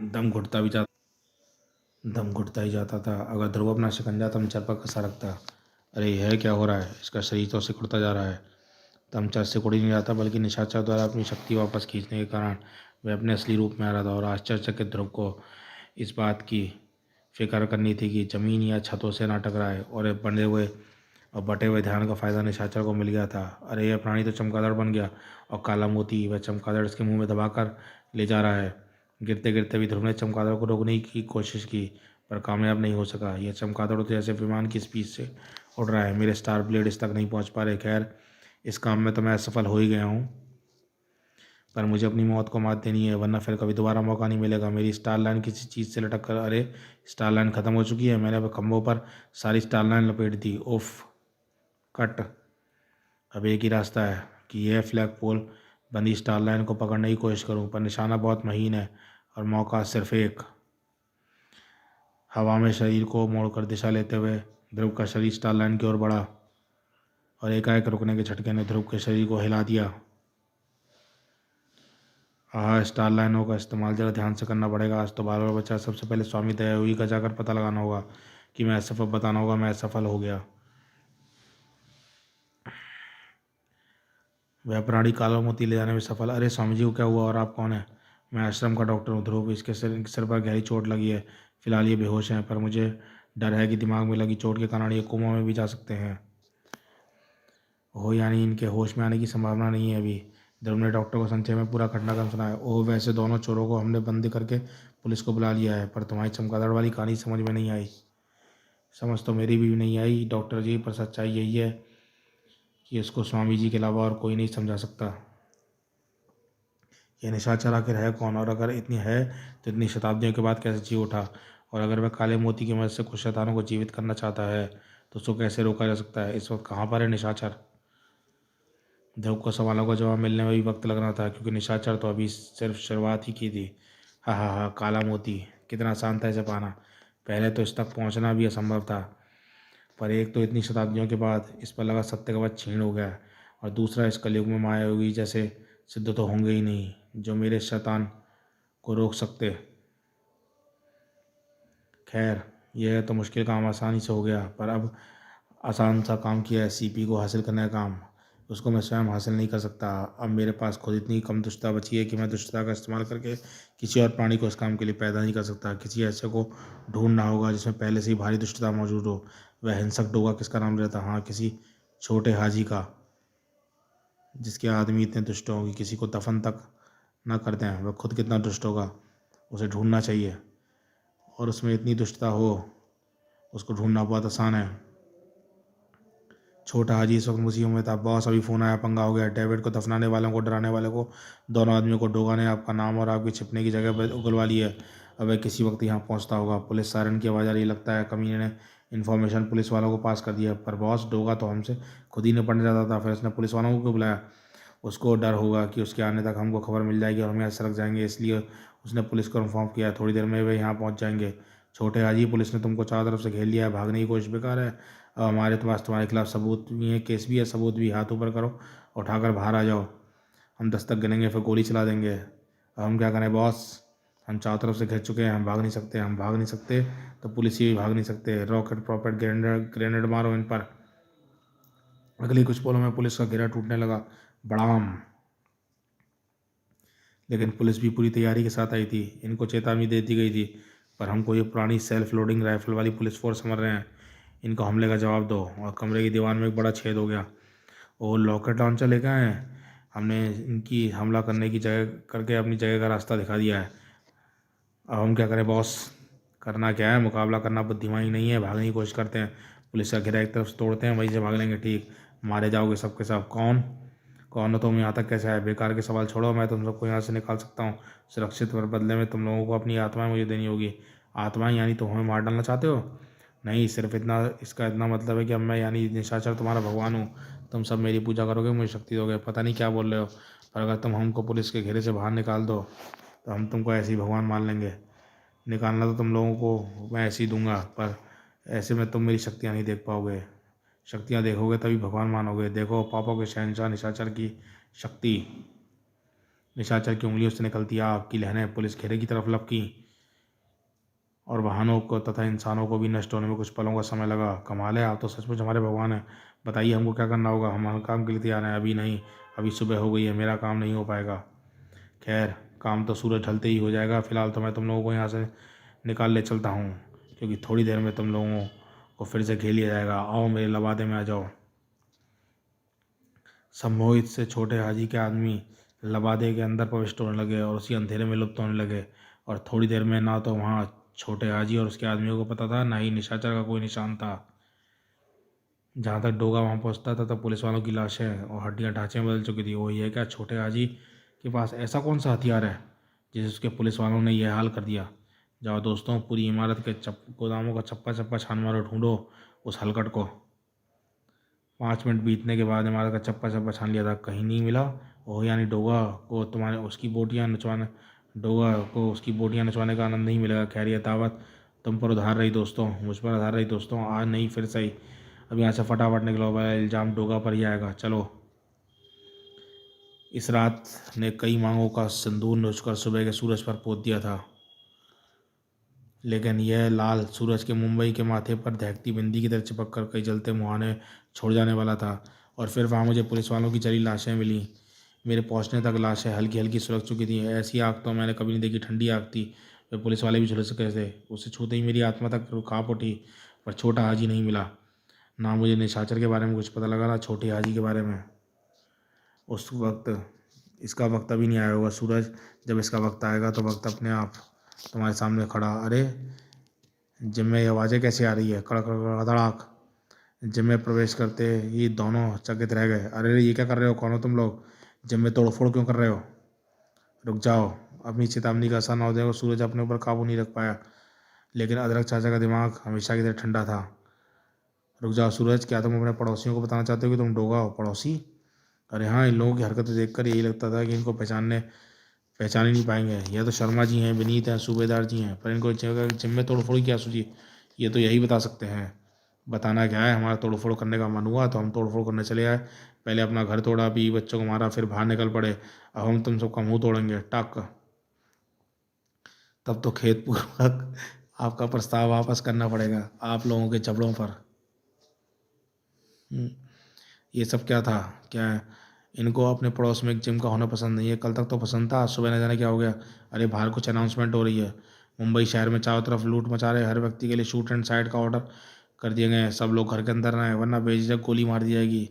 दम घुटता भी जाता दम घुटता ही जाता था। अगर ध्रुव अपना शिकंजा तमचर पर कसा रखता। अरे यह क्या हो रहा है? इसका शरीर तो सिकुड़ता जा रहा है। तमचर सिकुड़ ही नहीं रहा था, बल्कि निशाचर द्वारा अपनी शक्ति वापस खींचने के कारण वह अपने असली रूप में आ रहा था। और आश्चर्यचकित ध्रुव को इस बात की फिक्र करनी थी कि जमीन या छतों से ना टकराए, और ये बने हुए और बटे हुए ध्यान का फायदा निशाचर को मिल गया था। अरे यह प्राणी तो चमगादड़ बन गया, और काला मोती वह चमगादड़ इसके मुंह में दबाकर ले जा रहा है। गिरते गिरते भी ध्रुव ने चमगादड़ को रोकने की कोशिश की, पर कामयाब नहीं हो सका। यह चमगादड़ तो जैसे विमान की स्पीड से उड़ रहा है। मेरे स्टार ब्लेड इस तक नहीं पहुंच पा रहे। खैर, इस काम में तो मैं असफल हो ही गया हूँ, पर मुझे अपनी मौत को मात देनी है, वरना फिर कभी दोबारा मौका नहीं मिलेगा। मेरी स्टार लाइन किसी चीज़ से लटक कर, अरे स्टार लाइन ख़त्म हो चुकी है। मैंने अब खंभों पर सारी स्टार लाइन लपेट दी। उफ, कट। अब एक ही रास्ता है कि यह फ्लैग पोल बंदी स्टार लाइन को पकड़ने की कोशिश करूं, पर निशाना बहुत महीन है और मौका सिर्फ एक। हवा में शरीर को मोड़कर दिशा लेते हुए ध्रुव का शरीर स्टार लाइन की ओर बढ़ा, और एकाएक रुकने के झटके ने ध्रुव के शरीर को हिला दिया। हाँ, स्टार लाइनों का इस्तेमाल ज़रा ध्यान से करना पड़ेगा। आज तो बाल बाल बचा। सबसे पहले स्वामी दयाहुई का जाकर पता लगाना होगा कि मैं असफल, बताना होगा मैं असफल हो गया। वह प्राणी काला मोती ले जाने में सफल। अरे स्वामी जी को क्या हुआ और आप कौन हैं? मैं आश्रम का डॉक्टर हूँ ध्रुव। इसके सिर पर गहरी चोट लगी है। फिलहाल ये बेहोश हैं, पर मुझे डर है कि दिमाग में लगी चोट के कारण ये कोमा में भी जा सकते हैं। ओह, यानी इनके होश में आने की संभावना नहीं है अभी। ध्रुव ने डॉक्टर को संक्षेप में पूरा घटनाक्रम सुनाया। ओह, वैसे दोनों चोरों को हमने बंदी करके पुलिस को बुला लिया है, पर तुम्हारी चमगादड़ वाली कहानी समझ में नहीं आई। समझ तो मेरी भी नहीं आई डॉक्टर जी, पर सच्चाई यही है कि इसको स्वामी जी के अलावा और कोई नहीं समझा सकता। यह निशाचर आखिर है कौन? और अगर इतनी है तो इतनी शताब्दियों के बाद कैसे जी उठा? और अगर वह काले मोती की मदद से कुछ शैतानों को जीवित करना चाहता है तो उसको कैसे रोका जा सकता है? इस वक्त कहाँ पर है निशाचर? ध्रुव को सवालों का जवाब मिलने में भी वक्त लगना था, क्योंकि निशाचर तो अभी सिर्फ शुरुआत ही की थी। हाँ हाँ हाँ, काला मोती कितना आसान था इसे पाना। पहले तो इस तक पहुंचना भी असंभव था, पर एक तो इतनी शताब्दियों के बाद इस पर लगा सत्य का वध क्षीण हो गया, और दूसरा इस कलयुग में मायायोगी जैसे सिद्ध तो होंगे ही नहीं जो मेरे शैतान को रोक सकते। खैर, यह तो मुश्किल काम आसानी से हो गया, पर अब आसान सा काम किया है। सीपी को हासिल करने का काम, उसको मैं स्वयं हासिल नहीं कर सकता। अब मेरे पास खुद इतनी कम दुष्टता बची है कि मैं दुष्टता का इस्तेमाल करके किसी और प्राणी को इस काम के लिए पैदा नहीं कर सकता। किसी ऐसे को ढूंढना होगा जिसमें पहले से ही भारी दुष्टता मौजूद हो। वह हिंसक डोगा किसका नाम रहता? हाँ, किसी छोटे हाजी का, जिसके आदमी इतने दुष्ट हों कि किसी को दफन तक न कर दें। वह खुद कितना दुष्ट होगा, उसे ढूंढना चाहिए, और उसमें इतनी दुष्टता हो उसको ढूंढना बहुत आसान है। छोटा हाजी इस वक्त मुसीबत में था। बॉस, अभी फ़ोन आया, पंगा हो गया। डेविड को दफनाने वालों को, डराने वाले को, दोनों आदमियों को डोगा ने आपका नाम और आपकी छिपने की जगह पर उगलवा ली है। अब वह किसी वक्त यहाँ पहुँचता होगा। पुलिस सायरन की आवाज़ आ रही, लगता है कमीने ने इन्फॉर्मेशन पुलिस वालों को पास कर दिया। पर बॉस, डोगा तो हमसे खुद ही निपटने जाता था, फिर उसने पुलिस वालों को क्यों बुलाया? उसको डर होगा कि उसके आने तक हमको खबर मिल जाएगी और हम यहाँ सड़क जाएंगे, इसलिए उसने पुलिस को इन्फॉर्म किया। थोड़ी देर में वे यहाँ पहुँच जाएंगे। छोटे हाजी, पुलिस ने तुमको चारों तरफ से घेर लिया है, भागने की कोशिश बेकार है। अब हमारे पास तुम्हारे खिलाफ सबूत भी है, केस भी है, सबूत भी। हाथ ऊपर करो, उठाकर बाहर आ जाओ। हम 10 तक गिनेंगे, फिर गोली चला देंगे। अब हम क्या करें बॉस? हम चारों तरफ से घिर चुके हैं, हम भाग नहीं सकते। हम भाग नहीं सकते तो पुलिस ही भी भाग नहीं सकते। रॉकेट प्रॉपेट ग्रेनेड ग्रेनेड मारो इन पर। अगली कुछ पलों में पुलिस का घेरा टूटने लगा। बड़ाम! लेकिन पुलिस भी पूरी तैयारी के साथ आई थी। इनको चेतावनी दे दी गई थी, पर हमको ये पुरानी सेल्फ लोडिंग राइफल वाली पुलिस फोर्स समझ रहे हैं। इनको हमले का जवाब दो। और कमरे की दीवार में एक बड़ा छेद हो गया। और लॉकेट लॉन्चर लेकर आए हैं। हमने इनकी हमला करने की जगह करके अपनी जगह का रास्ता दिखा दिया है। अब हम क्या करें बॉस? करना क्या है? मुकाबला करना बुद्धिमानी नहीं है। भागने की कोशिश करते हैं। पुलिस का घेरा एक तरफ से तोड़ते हैं, वहीं से भाग लेंगे। ठीक, मारे जाओगे सबके सब। कौन? कौन हो तुम, यहाँ तक कैसे आए? बेकार के सवाल छोड़ो, मैं तुम सबको यहाँ से निकाल सकता हूँ सुरक्षित, पर बदले में तुम लोगों को अपनी आत्माएं मुझे देनी होगी। आत्माएं यानी तुम हमें मार डालना चाहते हो? नहीं, सिर्फ इतना, इसका इतना मतलब है कि अब मैं यानी निशाचर तुम्हारा भगवान हूँ। तुम सब मेरी पूजा करोगे, मुझे शक्ति दोगे। पता नहीं क्या बोल रहे हो, पर अगर तुम हमको पुलिस के घेरे से बाहर निकाल दो तो हम तुमको ऐसे ही भगवान मान लेंगे। निकालना तो तुम लोगों को मैं ऐसे ही दूंगा, पर ऐसे में तुम मेरी शक्तियाँ नहीं देख पाओगे। शक्तियाँ देखोगे तभी भगवान मानोगे। देखो, पापों के शहंशाह निशाचर की शक्ति। निशाचर की उंगलियों से निकलती आग की लहरें पुलिस घेरे की तरफ लपकीं और वाहनों को तथा इंसानों को भी नष्ट होने में कुछ पलों का समय लगा। कमाल है, आप तो सचमुच हमारे भगवान हैं। बताइए हमको क्या करना होगा? हम हर काम के लिए तैयार हैं। अभी नहीं, अभी सुबह हो गई है, मेरा काम नहीं हो पाएगा। खैर, काम तो सूरज ढलते ही हो जाएगा। फिलहाल तो मैं तुम लोगों को यहाँ से निकाल ले चलता हूँ, क्योंकि थोड़ी देर में तुम लोगों को फिर से घेर लिया जाएगा। आओ मेरे लबादे में आ जाओ। सम्मोहित से छोटे हाजी के आदमी लबादे के अंदर प्रविष्ट होने लगे और उसी अंधेरे में लुप्त होने लगे। और थोड़ी देर में ना तो वहाँ छोटे हाजी और उसके आदमियों को पता था, ना ही निशाचर का कोई निशान था। जहाँ तक डोगा वहाँ पहुँचता था तब पुलिस वालों की लाशें और हड्डियाँ ढांचे में बदल चुकी थी। वो ये क्या, छोटे हाजी के पास ऐसा कौन सा हथियार है जिसे उसके पुलिस वालों ने यह हाल कर दिया? जाओ दोस्तों, पूरी इमारत के गोदामों का चप्पा चप्पा छान मारो, ढूंढो उस हलकट को। 5 मिनट बीतने के बाद इमारत का चप्पा चप्पा छान लिया था, कहीं नहीं मिला। ओह, यानी डोगा को उसकी बोटियाँ नचवाने का आनंद नहीं मिलेगा। खैर, ये दावत तुम पर उधार रही दोस्तों, मुझ पर उधार रही दोस्तों। आज नहीं, फिर सही। अब यहाँ से फटाफट निकलो, भाई, इल्ज़ाम डोगा पर ही आएगा। चलो। इस रात ने कई मांगों का सिंदूर नोचकर सुबह के सूरज पर पोत दिया था, लेकिन यह लाल सूरज के मुंबई के माथे पर दहकती बिंदी की तरह चिपक कर कई जलते मुहाने छोड़ जाने वाला था। और फिर वहाँ मुझे पुलिस वालों की जली लाशें मिली। मेरे पहुँचने तक लाशें हल्की हल्की सुलग चुकी थी। ऐसी आग तो मैंने कभी नहीं देखी। ठंडी आग थी। वे पुलिस वाले भी झुलस गए थे। उसे छूते ही मेरी आत्मा तक काँप उठी, पर छोटा हाजी नहीं मिला। ना मुझे निशाचर के बारे में कुछ पता लगा, ना छोटे हाजी के बारे में। उस वक्त इसका वक्त अभी नहीं आया होगा सूरज। जब इसका वक्त आएगा तो वक्त अपने आप तुम्हारे सामने खड़ा। अरे, जिम में ये आवाज़ें कैसे आ रही है? कड़क कड़क धड़ाक। जिम में प्रवेश करते ही दोनों चकित रह गए। अरे, ये क्या कर रहे हो? कौन हो तुम लोग? जिम में तोड़फोड़ क्यों कर रहे हो? रुक जाओ। अपनी चेतावनी का असर न हो जाएगा। सूरज अपने ऊपर काबू नहीं रख पाया, लेकिन अदरक चाचा का दिमाग हमेशा की तरह ठंडा था। रुक जाओ सूरज, क्या तुम अपने पड़ोसियों को बताना चाहते हो कि तुम डोगा हो? पड़ोसी? अरे हाँ, इन लोगों की हरकतें देखकर यही लगता था कि इनको पहचान ही नहीं पाएंगे। यह तो शर्मा जी हैं, विनीत हैं, सूबेदार जी हैं, पर इनको जिम में तोड़फोड़ की क्या सूझी? ये तो यही बता सकते हैं। बताना क्या है? हमारा तोड़फोड़ करने का मन हुआ तो हम तोड़फोड़ करने चले आए। पहले अपना घर तोड़ा, बीवी बच्चों को मारा, फिर बाहर निकल पड़े। अब हम तुम सबका मुंह तोड़ेंगे, टक। तब तो खेत पूर्वक आपका प्रस्ताव वापस करना पड़ेगा, आप लोगों के जबड़ों पर। हम्म, ये सब क्या था? क्या है? इनको अपने पड़ोस में एक जिम का होना पसंद नहीं है। कल तक तो पसंद था, आज सुबह न जाने क्या हो गया। अरे, बाहर कुछ अनाउंसमेंट हो रही है। मुंबई शहर में चारों तरफ लूट मचा रहे। हर व्यक्ति के लिए शूट एंड साइड का ऑर्डर कर दिए गए हैं। सब लोग घर के अंदर रहें, वरना बेझिझक गोली मार दी जाएगी।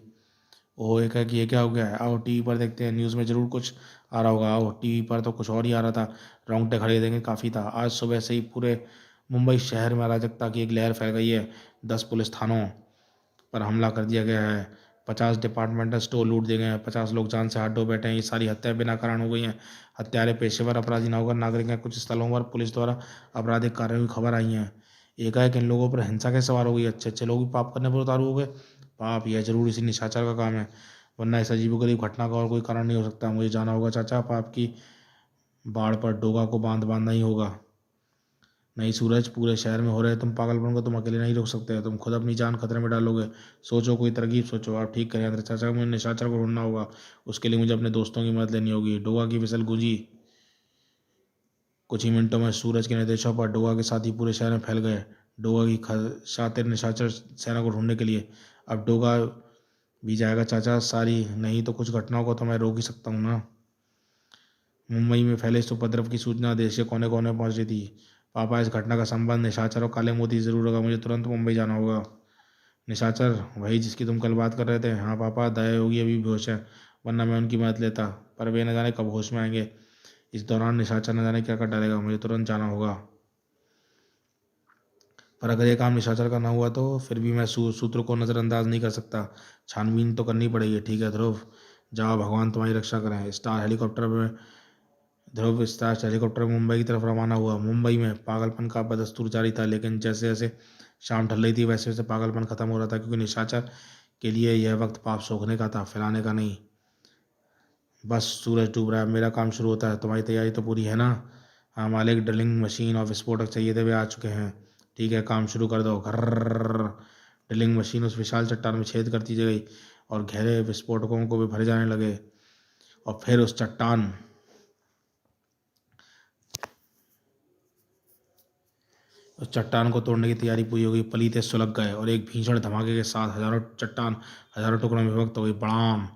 ओह, एक है कि ये क्या हो गया है? आओ टीवी पर देखते हैं, न्यूज़ में ज़रूर कुछ आ रहा होगा। आओ, टीवी पर तो कुछ और ही आ रहा था। रोंगटे खड़े देंगे काफ़ी था। आज सुबह से ही पूरे मुंबई शहर में अराजकता की एक लहर फैल गई है। 10 पुलिस थानों पर हमला कर दिया गया है। 50 डिपार्टमेंटल स्टोर लूट दिए गए हैं। 50 लोग जान से हाथ धो बैठे हैं। ये सारी हत्याएं बिना कारण हो गई हैं। हत्यारे पेशेवर अपराधी न होकर नागरिक हैं। कुछ स्थलों पर पुलिस द्वारा आपराधिक कार्यों की खबर आई हैं। एकाएक इन लोगों पर हिंसा के सवार हो गई। अच्छे अच्छे लोग भी पाप करने पर उतारू हो गए। पाप, यह जरूर इसी निशाचर का काम है, वरना इस अजीबोगरीब घटना का और कोई कारण नहीं हो सकता। मुझे जाना होगा चाचा, पाप की बाढ़ पर डोगा को बांधना ही होगा। नहीं सूरज, पूरे शहर में हो रहे तुम पागलपन को तुम अकेले नहीं रोक सकते। तुम खुद अपनी जान खतरे में डालोगे। सोचो, कोई तरकीब सोचो। आप ठीक करें अंदर चाचा, मुझे निशाचर को ढूंढना होगा। उसके लिए मुझे अपने दोस्तों की मदद लेनी होगी। डोगा की विसल गूंजी। कुछ ही मिनटों में सूरज के निर्देशों पर डोगा के साथी पूरे शहर में फैल गए, डोगा की शातिर निशाचर सेना को ढूंढने के लिए। अब डोगा भी जाएगा चाचा, सारी नहीं तो कुछ घटनाओं को तो मैं रोक ही सकता हूँ ना। मुंबई में फैले इस उपद्रव की सूचना देश के कोने कोने पहुंच रही थी। पापा, इस घटना का संबंध निशाचर और काले मोती जरूर होगा। मुझे तुरंत मुंबई जाना होगा। निशाचर वही जिसकी तुम कल बात कर रहे थे? हाँ पापा, दया योगी अभी बेहोश है, वरना मैं उनकी मदद लेता, पर वे न जाने कब होश में आएंगे। इस दौरान निशाचर न जाने क्या कर डालेगा। मुझे तुरंत जाना होगा। पर अगर ये काम निशाचर का ना हुआ तो फिर भी मैं सूत्र को नज़रअंदाज नहीं कर सकता। छानबीन तो करनी पड़ेगी। ठीक है ध्रुव, जाओ, भगवान तुम्हारी रक्षा करें। स्टार हेलीकॉप्टर में ध्रुव स्टार हेलीकॉप्टर मुंबई की तरफ रवाना हुआ। मुंबई में पागलपन का बदस्तूर जारी था, लेकिन जैसे जैसे शाम ढल रही थी वैसे वैसे पागलपन खत्म हो रहा था, क्योंकि निशाचर के लिए यह वक्त पाप सोखने का था, फैलाने का नहीं। बस सूरज डूब रहा है, मेरा काम शुरू होता है। तुम्हारी तैयारी तो पूरी है ना? हाँ मालिक, ड्रिलिंग मशीन और विस्फोटक चाहिए थे, वे आ चुके हैं। ठीक है, काम शुरू कर दो। घर्र। ड्रिलिंग मशीन उस विशाल चट्टान में छेद करती गई और गहरे विस्फोटकों को भी भरे जाने लगे। और फिर उस चट्टान को तोड़ने की तैयारी पूरी हो गई। पलीते सुलग गए और एक भीषण धमाके के साथ चट्टान हजारों टुकड़ों में विभक्त हो गई। बड़ाम!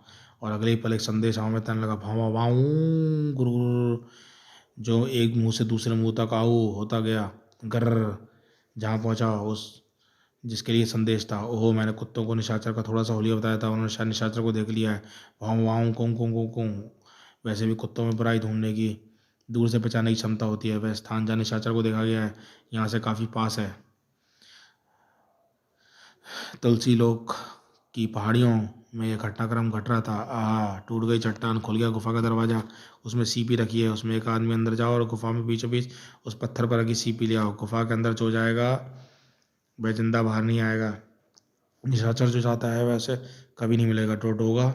और अगले ही पल एक संदेश हवा में तैरने लगा। भावा वाऊ गुरु, जो एक मुंह से दूसरे मुंह तक आऊ होता गया। गर्र! जहाँ पहुंचा उस जिसके लिए संदेश था, ओहो, मैंने कुत्तों को निशाचर का थोड़ा सा हुलिया बताया था, उन्होंने शायद निशाचर को देख लिया है। वाऊ वाऊ कुं कुं कुं कुं। वैसे भी कुत्तों में बुराई ढूंढने की दूर से पहचानने की क्षमता होती है। वह स्थान जहाँ निशाचर को देखा गया है यहाँ से काफ़ी पास है। तुलसी लोक की पहाड़ियों में यह घटनाक्रम घट रहा था। टूट गई चट्टान, खुल गया गुफा का दरवाजा। उसमें सीपी रखी है, उसमें एक आदमी अंदर जाओ और गुफा में बीचों बीच उस पत्थर पर रखी सीपी ले आओ। गुफा के अंदर जो जाएगा वह जिंदा बाहर नहीं आएगा। निशाचर जो चाहता है वैसे कभी नहीं मिलेगा। टोट होगा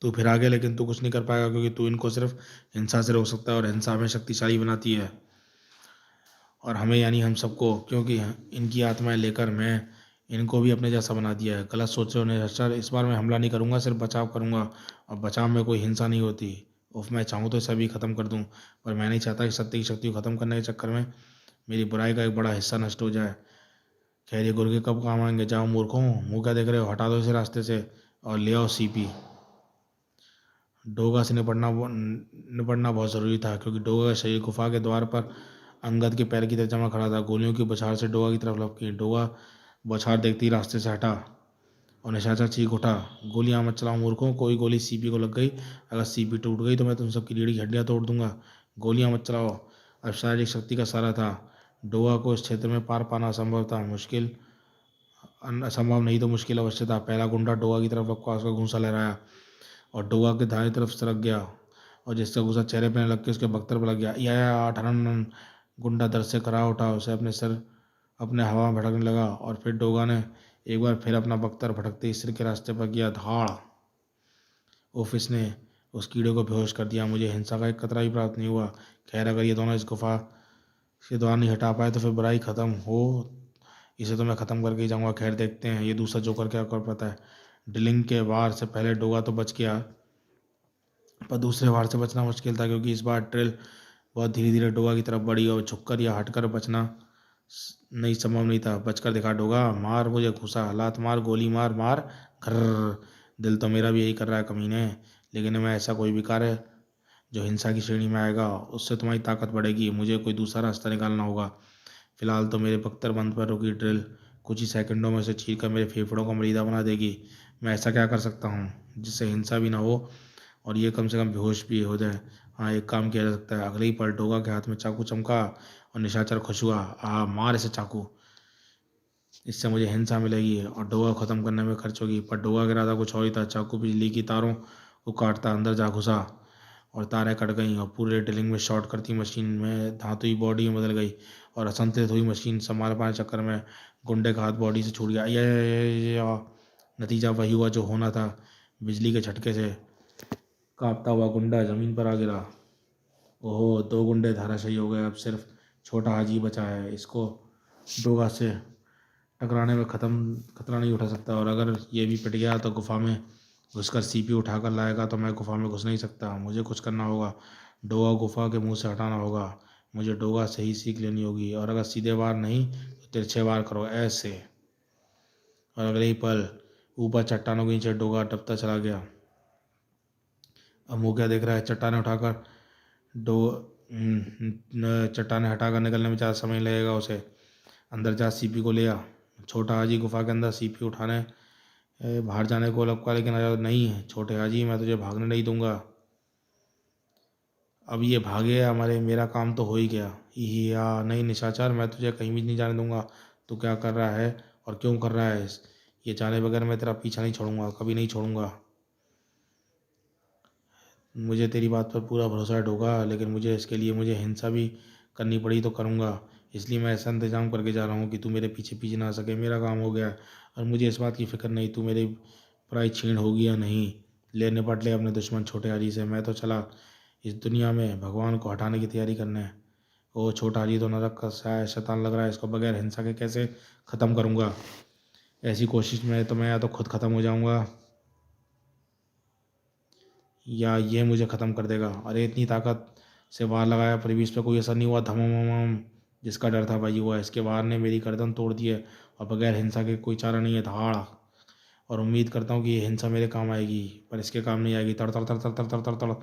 तू फिर आ गया, लेकिन तू कुछ नहीं कर पाएगा, क्योंकि तू इनको सिर्फ हिंसा से रोक सकता है, और हिंसा हमें शक्तिशाली बनाती है, और हमें यानी हम सबको, क्योंकि इनकी आत्माएं लेकर मैं इनको भी अपने जैसा बना दिया है। गलत सोच रहे हो निशाचर, इस बार मैं हमला नहीं करूंगा, सिर्फ बचाव करूंगा, और बचाव में कोई हिंसा नहीं होती। उफ, मैं चाहूँ तो सभी खत्म कर दूं, पर मैं नहीं चाहता कि सत्य की शक्ति को खत्म करने के चक्कर में मेरी बुराई का एक बड़ा हिस्सा नष्ट हो जाए। खैर, ये गुर्गे कब काम आएंगे? जाओ मूर्खों, मुंह क्या देख रहे हो, हटा दो इसे रास्ते से और ले आओ सीपी। डोगा से निपटना बहुत ज़रूरी था, क्योंकि डोगा का शरीर गुफा के द्वार पर अंगद के पैर की तरह जमा खड़ा था। गोलियों की बौछार से डोगा की तरफ लपकी। डोगा बौछार देखते ही रास्ते से हटा और निशाचर चीख उठा, गोलियां मत चलाओ मूर्खों, कोई गोली सीपी को लग गई, अगर सीपी टूट गई तो मैं तुम सबकी रीढ़ की हड्डियां तोड़ दूंगा। गोलियां मत चलाओ। अब शारीरिक शक्ति का सारा था। डोगा को इस क्षेत्र में पार पाना असंभव था। असंभव नहीं तो मुश्किल अवश्य था। पहला गुंडा डोगा की तरफ लपका, उसका घूंसा लहराया और डोगा के दाएं तरफ सरक गया, और जिसका गुस्सा चेहरे पर लग के उसके बख्तर पर लग गया। या ठनन! गुंडा दर से करा उठा, उसे अपने सर अपने हवा में भटकने लगा, और फिर डोगा ने एक बार फिर अपना बख्तर भटकते ही सिर के रास्ते पर किया। धाड़! ऑफिस ने उस कीड़े को बेहोश कर दिया। मुझे हिंसा का एक कतरा भी प्राप्त नहीं हुआ। खैर, अगर ये दोनों इस गुफा से द्वार नहीं हटा पाए तो फिर बुराई खत्म हो, इसे तो मैं ख़त्म करके ही जाऊंगा। खैर, देखते हैं ये दूसरा जोकर क्या कर पाता है। ड्रिलिंग के वार से पहले डोगा तो बच गया, पर दूसरे वार से बचना मुश्किल था, क्योंकि इस बार ड्रिल बहुत धीरे धीरे डोगा की तरफ बढ़ी और झुककर या हटकर बचना नहीं संभव नहीं था। बचकर दिखा डोगा, मार मुझे घुसा, लात मार, गोली मार मार। घर! दिल तो मेरा भी यही कर रहा है कमीने, लेकिन मैं ऐसा कोई भी कार्य जो हिंसा की श्रेणी में आएगा उससे तुम्हारी ताकत बढ़ेगी। मुझे कोई दूसरा रास्ता निकालना होगा। फिलहाल तो मेरे बख्तर बंद पर रुकी ड्रिल कुछ ही सेकंडों में उसे चीर कर मेरे फेफड़ों का मरीदा बना देगी। मैं ऐसा क्या कर सकता हूँ जिससे हिंसा भी ना हो और ये कम से कम बेहोश भी हो जाए? हाँ, एक काम किया जा सकता है। अगले ही पल डोगा के हाथ में चाकू चमका और निशाचर खुश हुआ। मार इसे चाकू, इससे मुझे हिंसा मिलेगी और डोगा को ख़त्म करने में खर्च होगी। पर डोगा का इरादा कुछ और ही था। चाकू बिजली की तारों को काटता अंदर जा घुसा और तारें कट गईं और पूरे ड्रिलिंग में शॉर्ट करती मशीन में धातुई बॉडी में बदल गई, और असंतुलित हुई मशीन संभाल पाने चक्कर में गुंडे का हाथ बॉडी से छूट गया। नतीजा वही हुआ जो होना था। बिजली के झटके से कांपता हुआ गुंडा जमीन पर आ गिरा। ओहो, दो गुंडे धराशायी हो गए। अब सिर्फ छोटा हाजी बचा है। इसको डोगा से टकराने में खतरा नहीं उठा सकता, और अगर ये भी पिट गया तो गुफा में घुसकर सीपी उठा कर लाएगा, तो मैं गुफा में घुस नहीं सकता। मुझे कुछ करना होगा। डोगा गुफा के मुंह से हटाना होगा। मुझे डोगा से ही सीख लेनी होगी, और अगर सीधे वार नहीं तो तिरछे वार करो, ऐसे। और अगले ही पल ऊपर चट्टानों के नीचे डोगा डबता चला गया। अब मुँह क्या देख रहा है? चट्टाने हटाकर निकलने में ज़्यादा समय लगेगा उसे। अंदर जा, सीपी को ले आ। छोटा हाजी गुफा के अंदर सीपी उठाने बाहर जाने को लपका, लेकिन इजाज़त नहीं है। छोटे हाजी, मैं तुझे भागने नहीं दूंगा। अब ये भागे हमारे, मेरा काम तो हो ही गया। या नहीं निशाचर, मैं तुझे कहीं भी नहीं जाने दूंगा। तू क्या कर रहा है और क्यों कर रहा है? ये जाने बगैर मैं तेरा पीछा नहीं छोड़ूंगा, कभी नहीं छोड़ूंगा। मुझे तेरी बात पर पूरा भरोसा है डोगा, लेकिन मुझे इसके लिए मुझे हिंसा भी करनी पड़ी तो करूँगा। इसलिए मैं ऐसा इंतज़ाम करके जा रहा हूँ कि तू मेरे पीछे पीछे ना आ सके। मेरा काम हो गया और मुझे इस बात की फ़िक्र नहीं तू मेरी पराई छीन होगी या नहीं। ले निपट ले अपने दुश्मन छोटे हाजी से। मैं तो चला इस दुनिया में भगवान को हटाने की तैयारी करने। ओ छोटा हाजी तो नरक का साया शैतान लग रहा है, इसको बगैर हिंसा के कैसे ख़त्म करूँगा। ऐसी कोशिश में तो मैं या तो खुद ख़त्म हो जाऊँगा या ये मुझे ख़त्म कर देगा। अरे इतनी ताकत से वार लगाया फिर भी इस पर कोई असर नहीं हुआ। धमम जिसका डर था वही हुआ। इसके वार ने मेरी गर्दन तोड़ दी है और बगैर हिंसा के कोई चारा नहीं है। धाड़। और उम्मीद करता हूँ कि ये हिंसा मेरे काम आएगी, पर इसके काम नहीं आएगी। तड़ तड़ तड़ तड़ तड़ तड़ तड़ तड़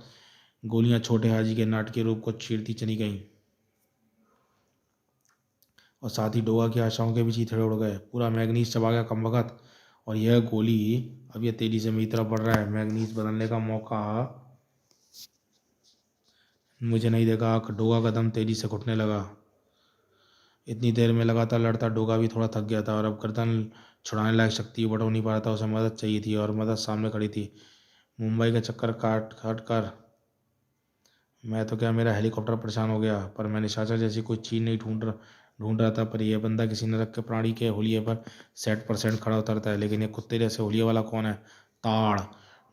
गोलियां छोटे हाजी के नाटकीय रूप को चीरती चली गईं और साथ ही डोगा की आशाओं के भी चीथड़े उड़ गए। पूरा मैग्नीज चबा गया कमबख्त। और यह गोली अब यह तेजी से मेरी तरफ बढ़ रहा है। मैग्नीज बदलने का मौका मुझे नहीं देगा। डोगा का दम तेजी से घुटने लगा। इतनी देर में लगातार लड़ता डोगा भी थोड़ा थक गया था और अब गर्दन छुड़ाने लायक शक्ति बटो नहीं पा रहा था। उसे मदद चाहिए थी और मदद सामने खड़ी थी। मुंबई का चक्कर काट काट कर मैं तो क्या मेरा हेलीकॉप्टर परेशान हो गया, पर मैं निशाचर जैसी कोई चीज़ नहीं ढूंढ रहा था। पर यह बंदा किसी नरक के प्राणी के हुलिये पर 60% खड़ा उतरता है, लेकिन ये कुत्ते जैसे हुलिये वाला कौन है। ताड़।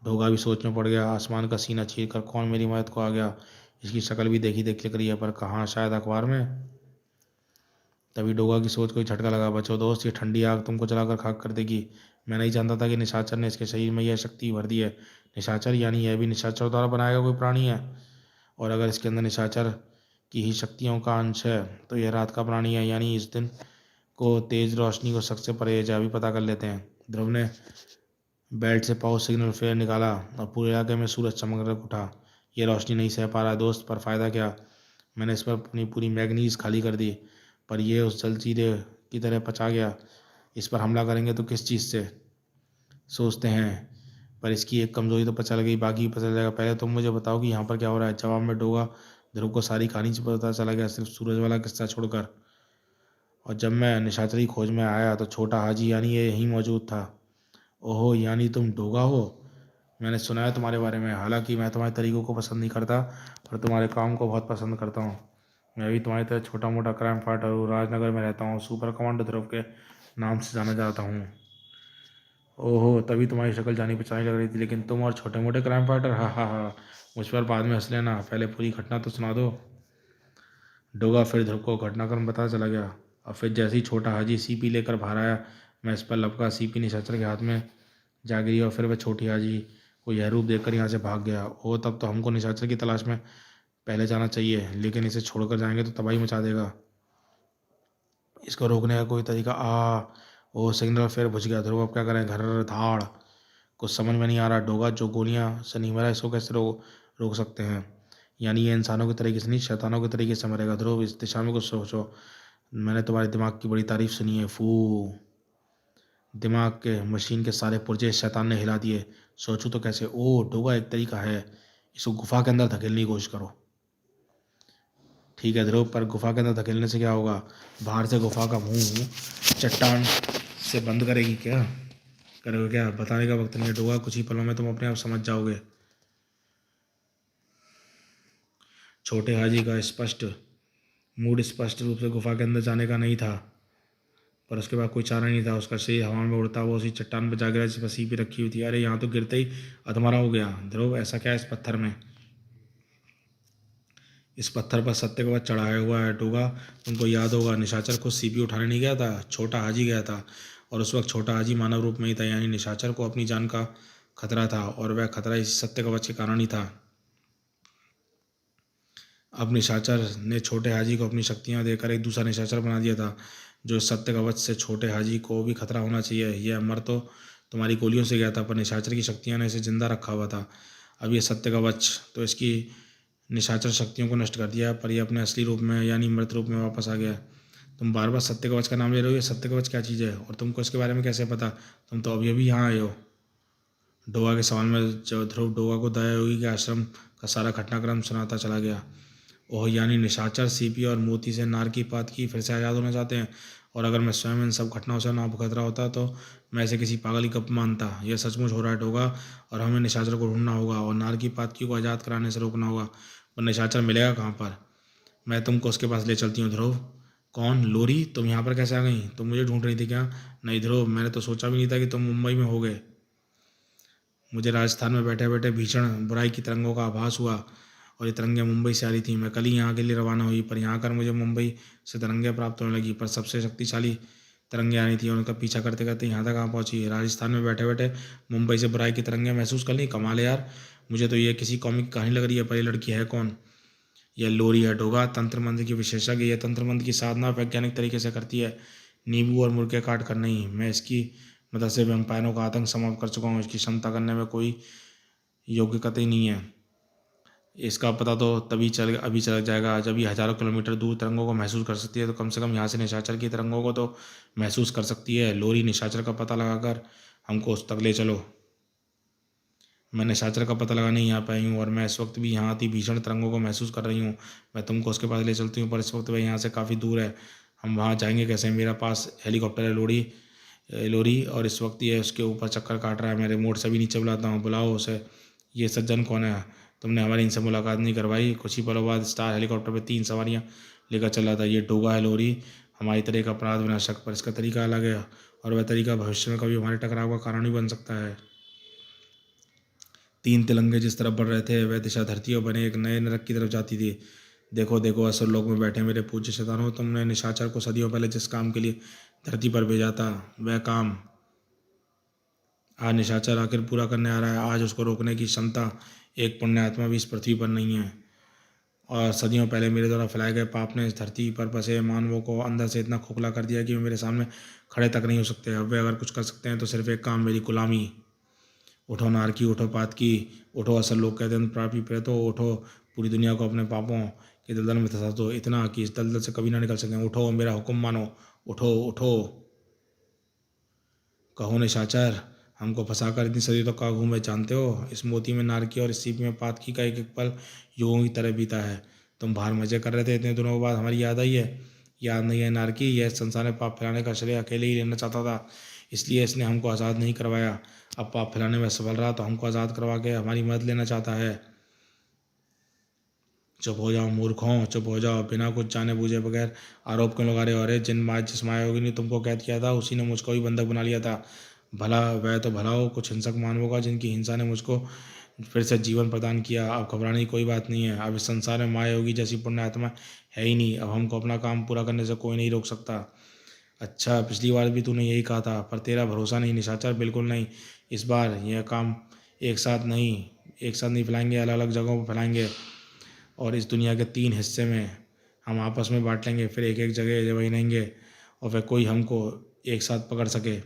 ढोगा भी सोच में पड़ गया। आसमान का सीना चीर कर कौन मेरी मदद को आ गया। इसकी शक्ल भी देखी देख लिख रही है, पर कहाँ, शायद अखबार में। तभी डोगा की सोच को ही झटका लगा। बचो दोस्त, ये ठंडी आग तुमको जलाकर खाक कर देगी। मैं नहीं जानता था कि निशाचर ने इसके शरीर में यह शक्ति भर दी है। निशाचर यानी यह भी निशाचर द्वारा बनाया गया कोई प्राणी है। और अगर इसके अंदर निशाचर की ही शक्तियों का अंश है तो यह रात का प्राणी है, यानी इस दिन को तेज रोशनी को शक से परहेज है। अभी पता कर लेते हैं। ध्रुव ने बेल्ट से पावर सिग्नल फेयर निकाला और पूरे इलाके में सूरज चमक कर उठा। यह रोशनी नहीं सह पा रहा है दोस्त, पर फ़ायदा क्या। मैंने इस पर अपनी पूरी मैग्नीज खाली कर दी, पर यह उस जलजीरे की तरह पचा गया। इस पर हमला करेंगे तो किस चीज़ से सोचते हैं, पर इसकी एक कमज़ोरी तो पता चल गई, बाकी पता चल जाएगा। पहले तुम मुझे बताओ कि यहाँ पर क्या हो रहा है। जवाब में डोगा ध्रुव को सारी कहानी से पता चला गया, सिर्फ सूरज वाला किस्सा छोड़कर। और जब मैं निशाचरी खोज में आया तो छोटा हाजी यानी ये यहीं मौजूद था। ओहो, यानी तुम डोगा हो। मैंने सुना है तुम्हारे बारे में। हालांकि मैं तुम्हारे तरीकों को पसंद नहीं करता, पर तुम्हारे काम को बहुत पसंद करता हूँ। मैं भी तुम्हारी तरह छोटा मोटा क्राइम फाइटर हूँ। राजनगर में रहता हूँ। सुपर कमांडर ध्रुव के नाम से जाना जाता हूँ। ओहो, तभी तुम्हारी शक्ल जानी पहचानी लग रही थी। लेकिन तुम और छोटे मोटे क्राइम फाइटर, हा हा हा। मुझ पर बाद में हंस लेना, पहले पूरी घटना तो सुना दो। डोगा फिर ध्रुव को घटनाक्रम पता चला गया। और फिर जैसे ही छोटा हाजी सीपी लेकर बाहर आया, मैं इस पर लपका। सीपी निशाचर के हाथ में जा गिरी और फिर वह छोटी हाजी को यह रूप देखकर यहाँ से भाग गया। ओ, तब तो हमको निशाचर की तलाश में पहले जाना चाहिए, लेकिन इसे छोड़कर जाएंगे तो तबाही मचा देगा। इसको रोकने का कोई तरीका। ओ, सिग्नल फिर बुझ गया। ध्रुव अब क्या करें। घर धाड़। कुछ समझ में नहीं आ रहा। डोगा जो गोलियां से नहीं मरा, इसको कैसे रोक सकते हैं। यानी ये इंसानों के तरीके से नहीं, शैतानों के तरीके से मरेगा। ध्रुव, इस दिशा में कुछ सोचो। मैंने तुम्हारे दिमाग की बड़ी तारीफ सुनी है। फू। दिमाग के मशीन के सारे पुर्जे शैतान ने हिला दिए। सोचो तो कैसे। ओ डोगा, एक तरीका है। इसको गुफा के अंदर धकेलने की कोशिश करो। ठीक है ध्रुव, पर गुफा के अंदर धकेलने से क्या होगा। बाहर से गुफा का मुंह चट्टान से बंद करेगी क्या। करोगे क्या, बताने का वक्त नहीं है डोगा। कुछ ही पलों में तुम अपने आप समझ जाओगे। छोटे हाजी का स्पष्ट मूड स्पष्ट रूप से गुफा के अंदर जाने का नहीं था, पर उसके बाद कोई चारा नहीं था। उसका शरीर हवा में उड़ता हुआ उसी चट्टान पर जा गिरा जिस पर सीपी रखी हुई थी। अरे, यहाँ तो गिरते ही अधमरा हो गया। ध्रुव, ऐसा क्या है इस पत्थर में। इस पत्थर पर सत्य का वध चढ़ाया हुआ है डोगा। तुमको याद होगा, निशाचर खुद सीपी उठाने नहीं गया था, छोटा हाजी गया था। और उस वक्त छोटा हाजी मानव रूप में ही था, यानी निशाचर को अपनी जान का खतरा था, और वह खतरा इसी सत्य कवच के कारण ही था। अब निशाचर ने छोटे हाजी को अपनी शक्तियां देकर एक दूसरा निशाचर बना दिया था, जो इस सत्य कवच से छोटे हाजी को भी खतरा होना चाहिए। यह मर तो तुम्हारी गोलियों से गया था, पर निशाचर की शक्तियां ने इसे जिंदा रखा हुआ था। अब यह सत्य कवच तो इसकी निशाचर शक्तियों को नष्ट कर दिया, पर यह अपने असली रूप में यानी मृत रूप में वापस आ गया। तुम बार बार सत्य कवच का नाम ले रहे हो। ये सत्य कवच क्या चीज़ है और तुमको इसके बारे में कैसे पता। तुम तो अभी अभी यहाँ आए हो। डोगा के सवाल में जब ध्रुव डोगा को दया योगी के आश्रम का सारा घटनाक्रम सुनाता चला गया। ओह, यानी निशाचर सीपी और मोती से नार की बात की फिर से आज़ाद होना चाहते हैं। और अगर मैं स्वयं इन सब घटनाओं से ना भुगत होता तो मैं इसे किसी पागल की कब मानता। यह सचमुच हो रहा है होगा और हमें निशाचर को ढूंढना होगा और नारकी पातकी को आज़ाद कराने से रोकना होगा। और निशाचर मिलेगा कहाँ पर? मैं तुमको उसके पास ले चलती हूँ ध्रुव। कौन? लोरी? तुम यहाँ पर कैसे आ गई? तुम मुझे ढूंढ रही थी क्या? नहीं ध्रुव, मैंने तो सोचा भी नहीं था कि तुम मुंबई में होगे। मुझे राजस्थान में बैठे बैठे भीषण बुराई की तरंगों का आभास हुआ और ये तरंगें मुंबई से आ रही थी। मैं कल ही यहाँ के लिए रवाना हुई, पर यहाँ कर मुझे मुंबई से तरंगें प्राप्त होने लगी, पर सबसे शक्तिशाली तरंगें आ रही थी और उनका पीछा करते करते यहाँ तक कहाँ पहुँची। राजस्थान में बैठे बैठे मुंबई से बुराई की तरंगें महसूस कर ली। कमाल है यार, मुझे तो ये किसी कॉमिक की कहानी लग रही है। पर ये लड़की है कौन? यह लोरी है डोगा, तंत्र मंत्र की विशेषज्ञ। यह तंत्र मंत्र की साधना वैज्ञानिक तरीके से करती है, नींबू और मुर्गे काट कर नहीं। मैं इसकी मदद से वैम्पायरों का आतंक समाप्त कर चुका हूँ। इसकी क्षमता करने में कोई योग्य कतई नहीं है। इसका पता तो अभी चल जाएगा जब ये हजारों किलोमीटर दूर तरंगों को महसूस कर सकती है, तो कम से कम यहाँ से निशाचर की तरंगों को तो महसूस कर सकती है। लोरी, निशाचर का पता लगाकर हमको उस तक ले चलो। मैं निशाचर का पता लगाने ही आ पाई हूँ और मैं इस वक्त भी यहाँ आती भीषण तरंगों को महसूस कर रही हूँ। मैं तुमको उसके पास ले चलती हूँ, पर इस वक्त वह यहाँ से काफ़ी दूर है। हम वहाँ जाएंगे कैसे? मेरा पास हेलीकॉप्टर है लोरी, और इस वक्त ये उसके ऊपर चक्कर काट रहा है। मैं रिमोट से भी नीचे बुलाता हूँ, बुलाओ उसे। ये सज्जन कौन है? तुमने हमारी इनसे मुलाकात नहीं करवाई। कुछ ही पलों बाद स्टार हेलीकॉप्टर पर 3 सवारियाँ लेकर चला था। ये डोगा है लोरी, हमारी तरह का अपराध बिना शक, पर इसका तरीका अलग है और वह तरीका भविष्य में कभी हमारे टकराव का कारण ही बन सकता है। 3 तिलंगे जिस तरफ बढ़ रहे थे वह दिशा धरती और बने एक नए नरक की तरफ जाती थी। देखो देखो असुर लोक में बैठे मेरे पूज्य शैतानों, तुमने निशाचर को सदियों पहले जिस काम के लिए धरती पर भेजा था वह काम आज निशाचर आखिर पूरा करने आ रहा है। आज उसको रोकने की क्षमता एक पुण्य आत्मा भी इस पृथ्वी पर नहीं है। और सदियों पहले मेरे द्वारा फैलाए गए पाप ने इस धरती पर बसे मानवों को अंदर से इतना खोखला कर दिया कि वे मेरे सामने खड़े तक नहीं हो सकते। अब वे अगर कुछ कर सकते हैं तो सिर्फ एक काम, मेरी गुलामी। उठो नारकी, उठो पातकी, उठो असल लोग कहते हैं प्रापी प्रेतो, उठो पूरी दुनिया को अपने पापों के दलदल में धंसा दो, इतना कि इस दलदल से कभी ना निकल सकें। उठो, मेरा हुक्म मानो, उठो उठो। कहो निशाचर, हमको फंसाकर इतनी सदी तो कहाँ घूमे जानते हो? इस मोती में नारकी और इस सीपी में पातकी का एक एक पल युगों की तरह बीता है। तुम बाहर मजे कर रहे थे, इतने दिनों के बाद हमारी याद आई है? याद नहीं है नारकी? यह संसार में पाप फैलाने का श्रेय अकेले ही लेना चाहता था, इसलिए इसने हमको आज़ाद नहीं करवाया। अब पाप फैलाने में सफल रहा तो हमको आज़ाद करवा के हमारी मदद लेना चाहता है। चुप हो जाओ मूर्खों, चुप हो जाओ। बिना कुछ जाने बूझे बगैर आरोप क्यों लगा रहे हो? अरे जिस मायायोगी ने तुमको कैद किया था उसी ने मुझको भी बंधक बना लिया था। भला वह तो भला हो कुछ हिंसक मानवों का जिनकी हिंसा ने मुझको फिर से जीवन प्रदान किया। अब घबराने की कोई बात नहीं है। अब इस संसार में मायायोगी जैसी पुण्य आत्मा है ही नहीं। अब हमको अपना काम पूरा करने से कोई नहीं रोक सकता। अच्छा, पिछली बार भी तूने यही कहा था, पर तेरा भरोसा नहीं निशाचर, बिल्कुल नहीं। इस बार यह काम एक साथ नहीं फैलाएंगे, अलग अलग जगहों पर फैलाएंगे और इस दुनिया के 3 हिस्से में हम आपस में बांट लेंगे, फिर एक एक जगह वहीं रहेंगे और फिर कोई हमको एक साथ पकड़ सके।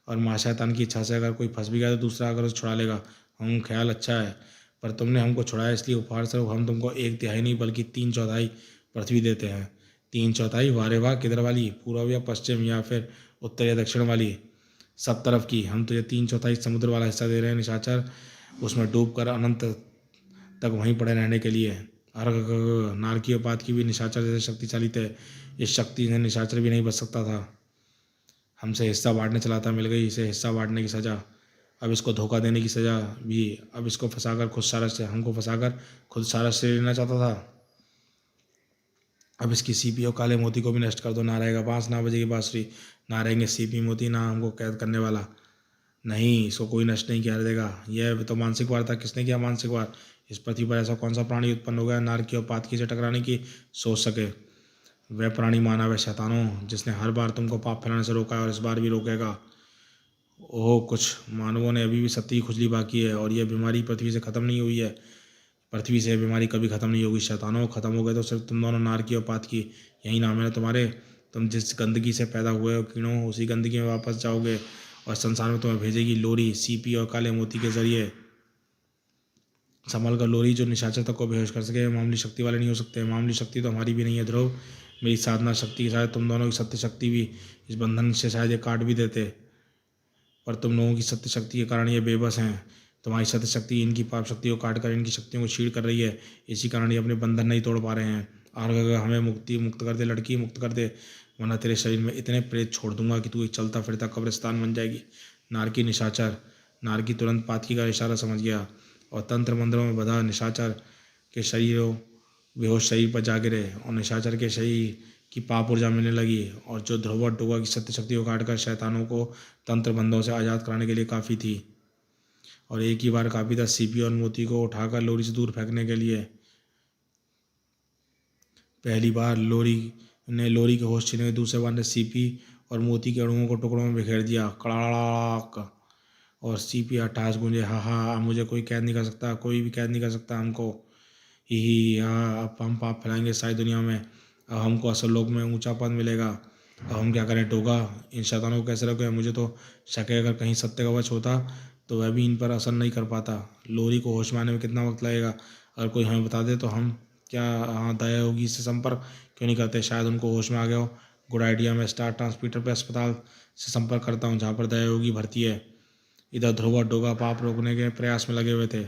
और माँ शैतान की इच्छा से अगर कोई फंस भी गया तो दूसरा अगर उसे छुड़ा लेगा। हम ख्याल अच्छा है, पर तुमने हमको छुड़ाया इसलिए उपहार स्वरूप हम तुमको 1/3 नहीं बल्कि 3/4 पृथ्वी देते हैं। 3/4? वारे वाह! किधर वाली? पूर्व या पश्चिम या फिर उत्तर या दक्षिण वाली? सब तरफ की। हम तुझे 3/4 समुद्र वाला हिस्सा दे रहे हैं निशाचर, उसमें डूब कर अनंत तक वहीं पड़े रहने के लिए। अर्घ नारकी और पातकी भी निशाचर जैसे शक्तिशाली थे। इस शक्ति से निशाचर भी नहीं बच सकता था। हमसे हिस्सा बांटने चला था, मिल गई इसे हिस्सा बांटने की सज़ा। अब इसको धोखा देने की सज़ा भी। अब इसको फंसाकर खुद सारा से हमको फंसाकर खुद सारा श्रेय लेना चाहता था। अब इसकी सीपी और काले मोती को भी नष्ट कर दो। ना रहेगा बांस, ना बजेगी बांसुरी, ना रहेंगे सीपी मोती, ना हमको कैद करने वाला। नहीं, इसको कोई नष्ट नहीं किया देगा। यह तो मानसिक वार था। किसने किया मानसिक वार? इस पृथ्वी पर ऐसा कौन सा प्राणी उत्पन्न हो गया नारकी और पातकी से टकराने की सोच सके? वह प्राणी मानव है शैतानों, जिसने हर बार तुमको पाप फैलाने से रोका है और इस बार भी रोकेगा। ओह, कुछ मानवों ने अभी भी सत्य की खुजली बाकी है और यह बीमारी पृथ्वी से ख़त्म नहीं हुई है। पृथ्वी से यह बीमारी कभी ख़त्म नहीं होगी शैतानों। ख़त्म हो गए तो सिर्फ तुम दोनों नारकी और पातकी, यही नाम है तुम्हारे। तुम जिस गंदगी से पैदा हुए हो कीड़ों, उसी गंदगी में वापस जाओगे और संसार में तुम्हें भेजेगी लोरी, सीपी और काले मोती के जरिए। संभल कर लोरी, जो निशाचर तक को बेहोश कर सके। मामूली शक्ति वाले नहीं हो सकते। मामूली शक्ति तो हमारी भी नहीं है ध्रुव। मेरी साधना शक्ति शायद तुम दोनों की सत्य शक्ति भी इस बंधन से शायद ये काट भी देते, पर तुम लोगों की सत्य शक्ति के कारण ये बेबस हैं। तुम्हारी सत्य शक्ति इनकी पाप शक्ति को काट कर इनकी शक्तियों को छीड़ कर रही है, इसी कारण ये अपने बंधन नहीं तोड़ पा रहे हैं। और कहा, हमें मुक्त कर दे, लड़की मुक्त कर दे, वरना तेरे शरीर में इतने प्रेत छोड़ दूंगा कि तू एक चलता फिरता कब्रिस्तान बन जाएगी। नारकी निशाचर। नारकी तुरंत पातकी का इशारा समझ गया और तंत्र मंत्रों में बधा निशाचर के शरीरों बेहोश शरीर पर जा गिरे और निशाचर के शरीर की पाप ऊर्जा मिलने लगी और जो ध्रुव और डोगा की सत्य शक्ति को काटकर शैतानों को तंत्र बंधों से आज़ाद कराने के लिए काफ़ी थी और एक ही बार काफ़ी था सीपी और मोती को उठाकर लोरी से दूर फेंकने के लिए। पहली बार लोरी के होश छीने, दूसरे बार ने सीपी और मोती के अणुओं को टुकड़ों में बिखेर दिया। कड़ाक और सीपी अट्टहास गूंजे, हा हा, मुझे कोई कैद नहीं कर सकता, कोई भी कैद नहीं कर सकता हमको। ही हाँ, अब हम पाप फैलाएंगे सारी दुनिया में, अब हमको असल लोक में ऊंचा पद मिलेगा। अब हम क्या करें डोगा, इन शैतानों को कैसे रोकें? मुझे तो शक है अगर कहीं सत्य का वश होता तो वह भी इन पर असर नहीं कर पाता। लोरी को होश में आने में कितना वक्त लगेगा? अगर कोई हमें बता दे तो हम क्या हाँ दया होगी इससे संपर्क क्यों नहीं करते? शायद उनको होश में आ गया हो। गुड आइडिया, मैं स्टार ट्रांसमीटर पे अस्पताल से संपर्क करता हूँ जहाँ पर दया होगी भर्ती है। इधर ध्रुव और डोगा पाप रोकने के प्रयास में लगे हुए थे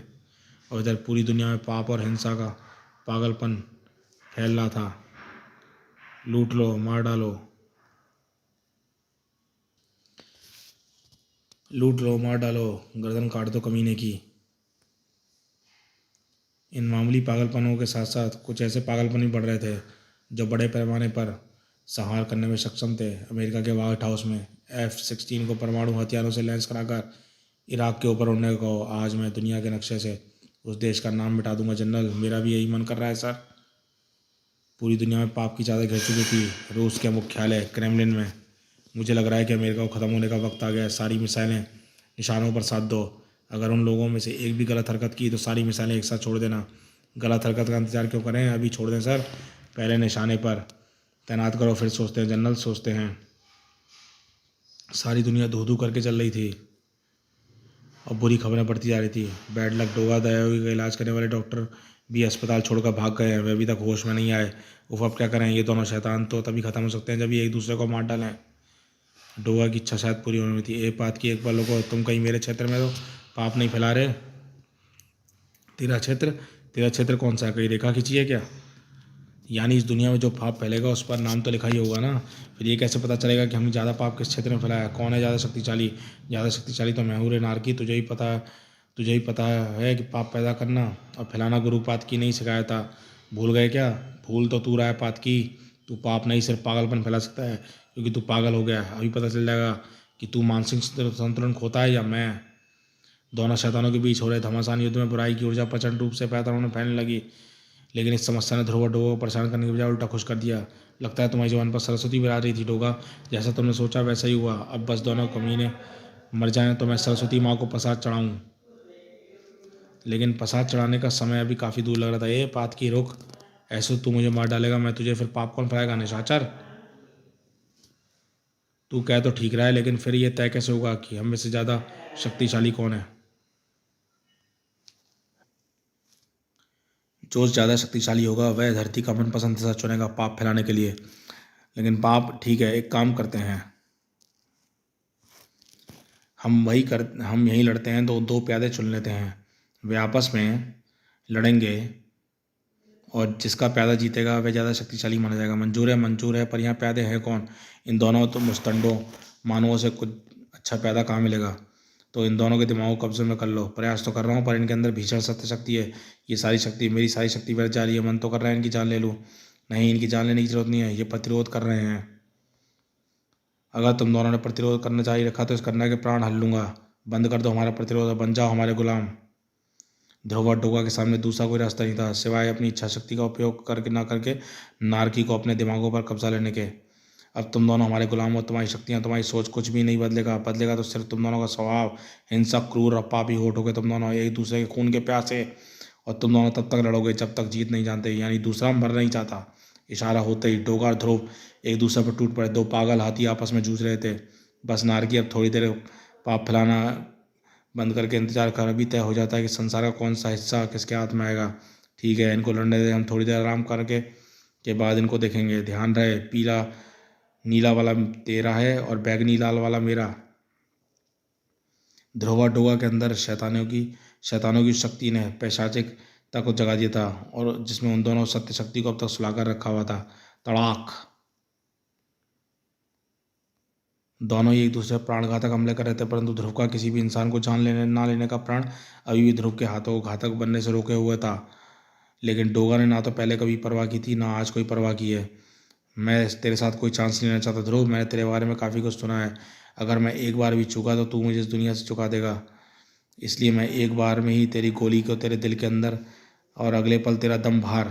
और इधर पूरी दुनिया में पाप और हिंसा का पागलपन फैल रहा था। लूट लो, मार डालो, लूट लो, मार डालो, गर्दन काट दो कमीने की। इन मामूली पागलपनों के साथ साथ कुछ ऐसे पागलपन भी बढ़ रहे थे जो बड़े पैमाने पर संहार करने में सक्षम थे। अमेरिका के व्हाइट हाउस में F-16 को परमाणु हथियारों से लैंस कराकर इराक के ऊपर उड़ने को आज मैं दुनिया के नक्शे से उस देश का नाम मिटा दूंगा। जनरल, मेरा भी यही मन कर रहा है सर। पूरी दुनिया में पाप की चादर घिर चुकी थी। रूस के मुख्यालय क्रेमलिन में मुझे लग रहा है कि अमेरिका को ख़त्म होने का वक्त आ गया है। सारी मिसाइलें निशानों पर साध दो। अगर उन लोगों में से एक भी गलत हरकत की तो सारी मिसाइलें एक साथ छोड़ देना। गलत हरकत का इंतजार क्यों करें, अभी छोड़ दें सर। पहले निशाने पर तैनात करो, फिर सोचते हैं जनरल, सोचते हैं। सारी दुनिया धू धू करके चल रही थी और बुरी खबरें बढ़ती जा रही थी। बैड लक, डोगा दयावी का इलाज करने वाले डॉक्टर भी अस्पताल छोड़कर भाग गए हैं। वे अभी तक होश में नहीं आए। उफ, अब क्या करें? ये दोनों शैतान तो तभी ख़त्म हो सकते हैं जब ये एक दूसरे को मार डालें। डोगा की इच्छा शायद पूरी होनी थी। एक बात की एक बार लोगों, तुम कहीं मेरे क्षेत्र में तो पाप नहीं फैला रहे? तेरा क्षेत्र कौन सा है? कहीं रेखा खींची है क्या? यानी इस दुनिया में जो पाप फैलेगा उस पर नाम तो लिखा ही होगा ना। फिर ये कैसे पता चलेगा कि हमने ज़्यादा पाप किस क्षेत्र में फैलाया? कौन है ज़्यादा शक्तिशाली? ज़्यादा शक्तिशाली तो मैं हूँ रे नारकी। तुझे ही पता है कि पाप पैदा करना और फैलाना गुरु पातकी नहीं सिखाया था। भूल गए क्या? भूल तो तू रहा है पातकी। तू पाप नहीं सिर्फ पागलपन फैला सकता है क्योंकि तू पागल हो गया है। अभी पता चल जाएगा कि तू मानसिक संतुलन खोता है या मैं। दोनों शैतानों के बीच हो रहे घमासान युद्ध में बुराई की ऊर्जा प्रचंड रूप से पैदा होने फैलने लगी। लेकिन इस समस्या ने ध्रुव डोगा को परेशान करने के बजाय उल्टा खुश कर दिया। लगता है तुम्हारी जवान पर सरस्वती विराज रही थी डोगा। जैसा तुमने सोचा वैसा ही हुआ। अब बस दोनों कमीने मर जाएं तो मैं सरस्वती माँ को प्रसाद चढ़ाऊँ। लेकिन प्रसाद चढ़ाने का समय अभी काफ़ी दूर लग रहा था। ये पात की रुक, ऐसे तू मुझे मार डालेगा, मैं तुझे फिर पाप कौन फैलाएगा? निशाचर, तू कह तो ठीक रहा है, लेकिन फिर ये तय कैसे होगा कि हम में से ज़्यादा शक्तिशाली कौन है? जो ज़्यादा शक्तिशाली होगा वह धरती का मनपसंद हिस्सा चुनेगा पाप फैलाने के लिए। लेकिन पाप ठीक है, एक काम करते हैं, हम यहीं लड़ते हैं। दो प्यादे चुन लेते हैं, वे आपस में लड़ेंगे और जिसका प्यादा जीतेगा वह ज़्यादा शक्तिशाली माना जाएगा। मंजूर है, पर यहाँ प्यादे हैं कौन? इन दोनों तो मुस्तंडों मानवों से कुछ अच्छा प्यादा कहाँ मिलेगा? तो इन दोनों के दिमागों को कब्जे में कर लो। प्रयास तो कर रहा हूँ, पर इनके अंदर भीषण सत्य शक्ति है। ये सारी शक्ति, मेरी सारी शक्ति व्यर्थ जा रही है। मन तो कर रहा है इनकी जान ले लूँ। नहीं, इनकी जान लेने की जरूरत नहीं है, ये प्रतिरोध कर रहे हैं। अगर तुम दोनों ने प्रतिरोध करना जारी रखा तो इस कन्या के प्राण हल लूँगा। बंद कर दो हमारा प्रतिरोध और बन जाओ हमारे गुलाम। ध्रुव और डोगा के सामने दूसरा कोई रास्ता नहीं था सिवाय अपनी इच्छा शक्ति का उपयोग करके ना करके नारकी को अपने दिमागों पर कब्जा लेने के। अब तुम दोनों हमारे गुलाम हो। तुम्हारी शक्तियाँ, तुम्हारी सोच कुछ भी नहीं बदलेगा तो सिर्फ तुम दोनों का स्वभाव हिंसक, क्रूर और पापी हो उठोगे। तुम दोनों एक दूसरे के खून के प्यासे और तुम दोनों तब तक लड़ोगे जब तक जीत नहीं जानते, यानी दूसरा मरना नहीं चाहता। इशारा होते ही डोगा और ध्रुव एक दूसरे पर टूट पड़े। दो पागल हाथी आपस में जूझ रहे थे। बस नारकी अब थोड़ी देर पाप फैलाना बंद करके इंतजार कर। अभी तय हो जाता है कि संसार का कौन सा हिस्सा किसके हाथ में आएगा। ठीक है, इनको लड़ने दे, हम थोड़ी देर आराम करके के बाद इनको देखेंगे। ध्यान रहे, पीला नीला वाला तेरा है और बैगनी लाल वाला मेरा। ध्रुवा डोगा के अंदर शैतानों की शक्ति ने पैशाचिक को जगा दिया था और जिसमें उन दोनों सत्य शक्ति को अब तक सुलाकर रखा हुआ था। तड़ाक! दोनों ही एक दूसरे पर प्राणघातक हमले कर रहे थे, परंतु ध्रुव का किसी भी इंसान को जान लेने का प्रण अभी भी ध्रुव के हाथों को घातक बनने से रोके हुए था। लेकिन डोगा ने ना तो पहले कभी परवाह की थी, ना आज कोई परवाह की है। मैं तेरे साथ कोई चांस नहीं लेना चाहता ध्रुव। मैंने तेरे बारे में काफ़ी कुछ सुना है। अगर मैं एक बार भी चूका तो तू मुझे इस दुनिया से चुका देगा। इसलिए मैं एक बार में ही तेरी गोली को तेरे दिल के अंदर और अगले पल तेरा दम बाहर।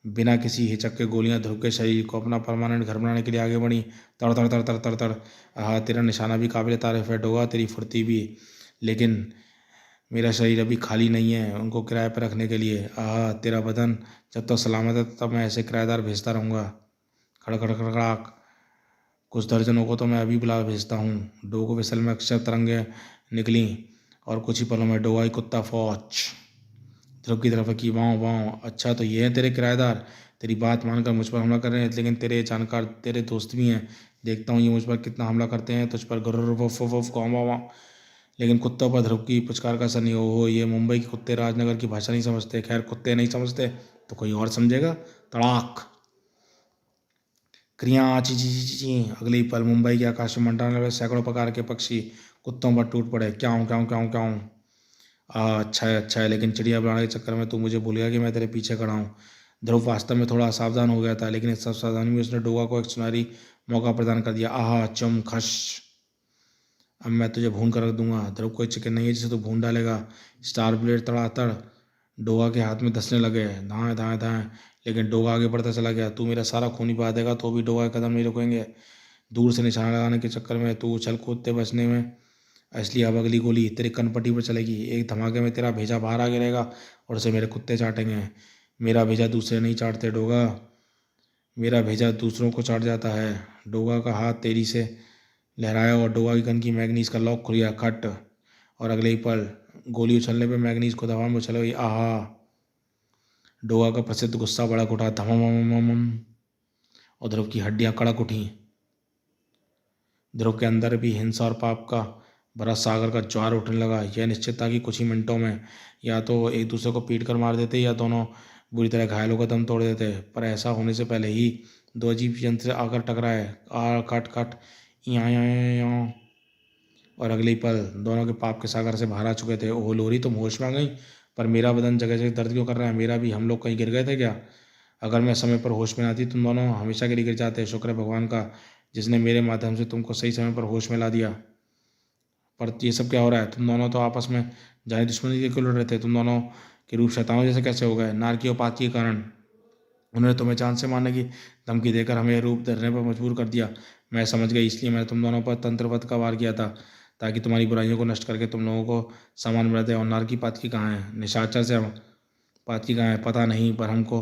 बिना किसी हिचक के गोलियां ध्रुव के शरीर को अपना परमानेंट घर बनाने के लिए आगे बढ़ी। तड़ तड़ तड़ तड़ तड़ तड़। हाँ, तेरा निशाना भी काबिल तारीफ है डोगा, तेरी फुर्ती भी। लेकिन मेरा शरीर अभी खाली नहीं है उनको किराए पर रखने के लिए। तेरा बदन जब तक सलामत है तब मैं ऐसे किराएदार भेजता रहूँगा। खड़खड़ खड़खड़ाक। कुछ दर्जनों को तो मैं अभी बुला भेजता हूँ। डोगो विसल में अक्षर तरंगे निकली और कुछ ही पलों में डोगा ही कुत्ता फौज ध्रुव की तरफ की। वाँव वाँव! अच्छा, तो ये हैं तेरे किराएदार। तेरी बात मानकर मुझ पर हमला कर रहे हैं, लेकिन तेरे जानकार तेरे दोस्त भी हैं। देखता हूँ ये मुझ पर कितना हमला करते हैं। तुझ पर गुर्र वुफ वुफ गाँव वाँव। लेकिन कुत्तों पर ध्रुव की पुचकार का असर नहीं। हो ये मुंबई के कुत्ते राजनगर की भाषा नहीं समझते। खैर, कुत्ते नहीं समझते तो कोई और समझेगा। तड़ाक! क्रिया ची ची ची ची। अगले ही पल मुंबई के आकाश में मंडराने वाले सैकड़ों प्रकार के पक्षी कुत्तों पर टूट पड़े। क्याऊं क्याऊं क्याऊं क्याऊं। अच्छा है, लेकिन चिड़िया बनाने के चक्कर में तू मुझे भूल गया कि मैं तेरे पीछे खड़ा हूँ। ध्रुव वास्तव में थोड़ा असावधान हो गया था, लेकिन इस सब सावधानी में उसने डोगा को एक सुनहरी मौका प्रदान कर दिया। चम खश! अब मैं तुझे भून कर रख दूंगा। ध्रुव कोई चिकन नहीं है जिसे तू भून डालेगा। स्टार ब्लेड तड़ातड़ डोगा के हाथ में धंसने लगे। धाएं धाएं धाएं। लेकिन डोगा आगे बढ़ता चला गया। तू मेरा सारा खून ही बहा देगा तो भी डोगा के कदम नहीं रुकेंगे। दूर से निशाना लगाने के चक्कर में तू उछल कूदते बचने में, इसलिए अब अगली गोली तेरी कनपट्टी पर चलेगी। एक धमाके में तेरा भेजा बाहर आ गिरेगा और उसे मेरे कुत्ते चाटेंगे। मेरा भेजा दूसरे नहीं चाटते डोगा, मेरा भेजा दूसरों को चाट जाता है। डोगा का हाथ तेरी से लहराया और डोगा की गन की मैगनीज का लॉक खुल गया। खट! और अगले ही पल गोली उछलने पर मैगनीज को हवा में उछल गई। डोगा का प्रसिद्ध गुस्सा बड़ा उठा। धमम! और ध्रुव की हड्डियां कड़क उठी। ध्रुव के अंदर भी हिंसा और पाप का भरा सागर का ज्वार उठने लगा। यह निश्चित था कि कुछ ही मिनटों में या तो एक दूसरे को पीट कर मार देते या दोनों बुरी तरह घायल होकर दम तोड़ देते। पर ऐसा होने से पहले ही दो अजीब यंत्र आकर टकराए। Cut cut! यहाँ। और अगले ही पल दोनों के पाप के सागर से बाहर आ चुके थे। ओह लोरी, तुम होश में आ गई, पर मेरा बदन जगह जगह दर्द क्यों कर रहा है? मेरा भी हम लोग कहीं गिर गए थे क्या? अगर मैं समय पर होश में आती तुम दोनों हमेशा के लिए गिर जाते। शुक्र है भगवान का जिसने मेरे माध्यम से तुमको सही समय पर होश में ला दिया। पर ये सब क्या हो रहा है? तुम दोनों तो आपस में जानी दुश्मनी के क्यों लड़ रहे थे? तुम दोनों के रूप शैतानों जैसे कैसे हो गए? नारकी और पात के कारण उन्होंने तुम्हें जान से मारने की धमकी देकर हमें रूप धरने पर मजबूर कर दिया। मैं समझ गई, इसलिए मैंने तुम दोनों पर तंत्रवत का वार किया था, ताकि तुम्हारी बुराइयों को नष्ट करके तुम लोगों को सामान मिला दे। और नारकी पातकी कहाँ है? निशाचर से पातकी कहाँ है? पता नहीं, पर हमको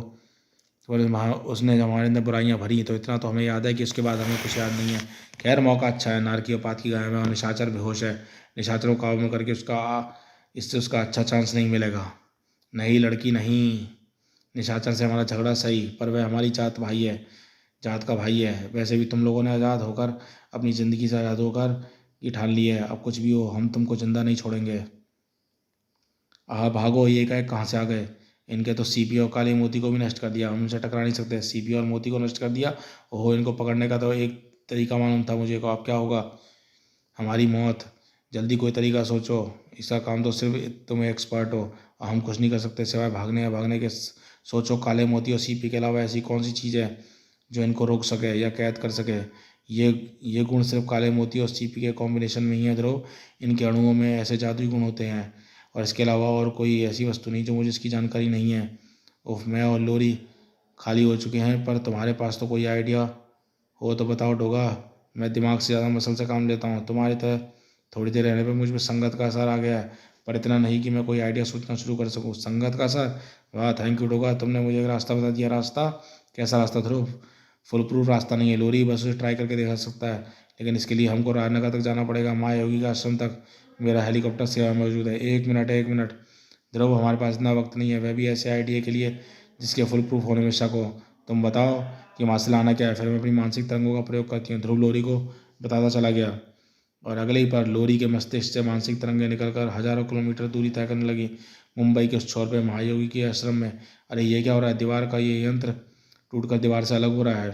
उसने जब हमारे अंदर बुराइयां भरी तो इतना तो हमें याद है कि उसके बाद हमें कुछ याद नहीं है। खैर, मौका अच्छा है। नारकी और पातकी गायब है और निशाचर बेहोश है। निशाचरों को काबू में करके इससे उसका अच्छा चांस नहीं मिलेगा। नहीं लड़की नहीं, निशाचर से हमारा झगड़ा सही, पर वह हमारी जात का भाई है। वैसे भी तुम लोगों ने आज़ाद होकर अपनी ज़िंदगी से आज़ाद होकर ये ठान ली है, अब कुछ भी हो हम तुमको जिंदा नहीं छोड़ेंगे। भागो! ये एकाएक कहाँ से आ गए? इनके तो सीपी और काले मोती को भी नष्ट कर दिया। हम उनसे टकरा नहीं सकते। सीपी और मोती को नष्ट कर दिया? ओहो, इनको पकड़ने का तो एक तरीका मालूम था मुझे को। अब क्या होगा? हमारी मौत। जल्दी कोई तरीका सोचो। इसका काम तो सिर्फ तुम एक्सपर्ट हो और हम कुछ नहीं कर सकते सिवाय भागने के। सोचो, काले मोती और सीपी के अलावा ऐसी कौन सी चीज़ है जो इनको रोक सके या कैद कर सके? ये गुण सिर्फ काले मोती और सीपी के कॉम्बिनेशन में ही है ध्रुव। इनके अणुओं में ऐसे जादुई गुण होते हैं और इसके अलावा और कोई ऐसी वस्तु नहीं जो मुझे इसकी जानकारी नहीं है। उफ, मैं और लोरी खाली हो चुके हैं, पर तुम्हारे पास तो कोई आइडिया हो तो बताओ डोगा। मैं दिमाग से ज़्यादा मसल से काम लेता हूँ। तुम्हारी तरह थोड़ी देर रहने पर मुझ में संगत का असर आ गया है, पर इतना नहीं कि मैं कोई आइडिया सोचना शुरू कर सकूँ। संगत का असर? वाह, थैंक यू डोगा, तुमने मुझे एक रास्ता बता दिया। रास्ता? कैसा रास्ता ध्रुव? फुल प्रूफ रास्ता नहीं है लोरी, बस उसे ट्राई करके देखा सकता है, लेकिन इसके लिए हमको राजनगर तक जाना पड़ेगा। माँ योगी का आश्रम तक मेरा हेलीकॉप्टर सेवा मौजूद है। एक मिनट ध्रुव, हमारे पास इतना वक्त नहीं है, वह भी ऐसे आइडिया के लिए जिसके फुल प्रूफ होने में शक हो। तुम बताओ कि वहाँ से लाना क्या है, फिर मैं अपनी मानसिक तरंगों का प्रयोग करती हूँ। ध्रुव लोरी को बताता चला गया। और अगले ही पर लोरी के मस्तिष्क से मानसिक तरंगें निकलकर हजारों किलोमीटर दूरी तय करने लगी। मुंबई के उस छोर पे महायोगी के आश्रम में। अरे ये क्या हो रहा है? दीवार का ये यंत्र टूटकर दीवार से अलग हो रहा है।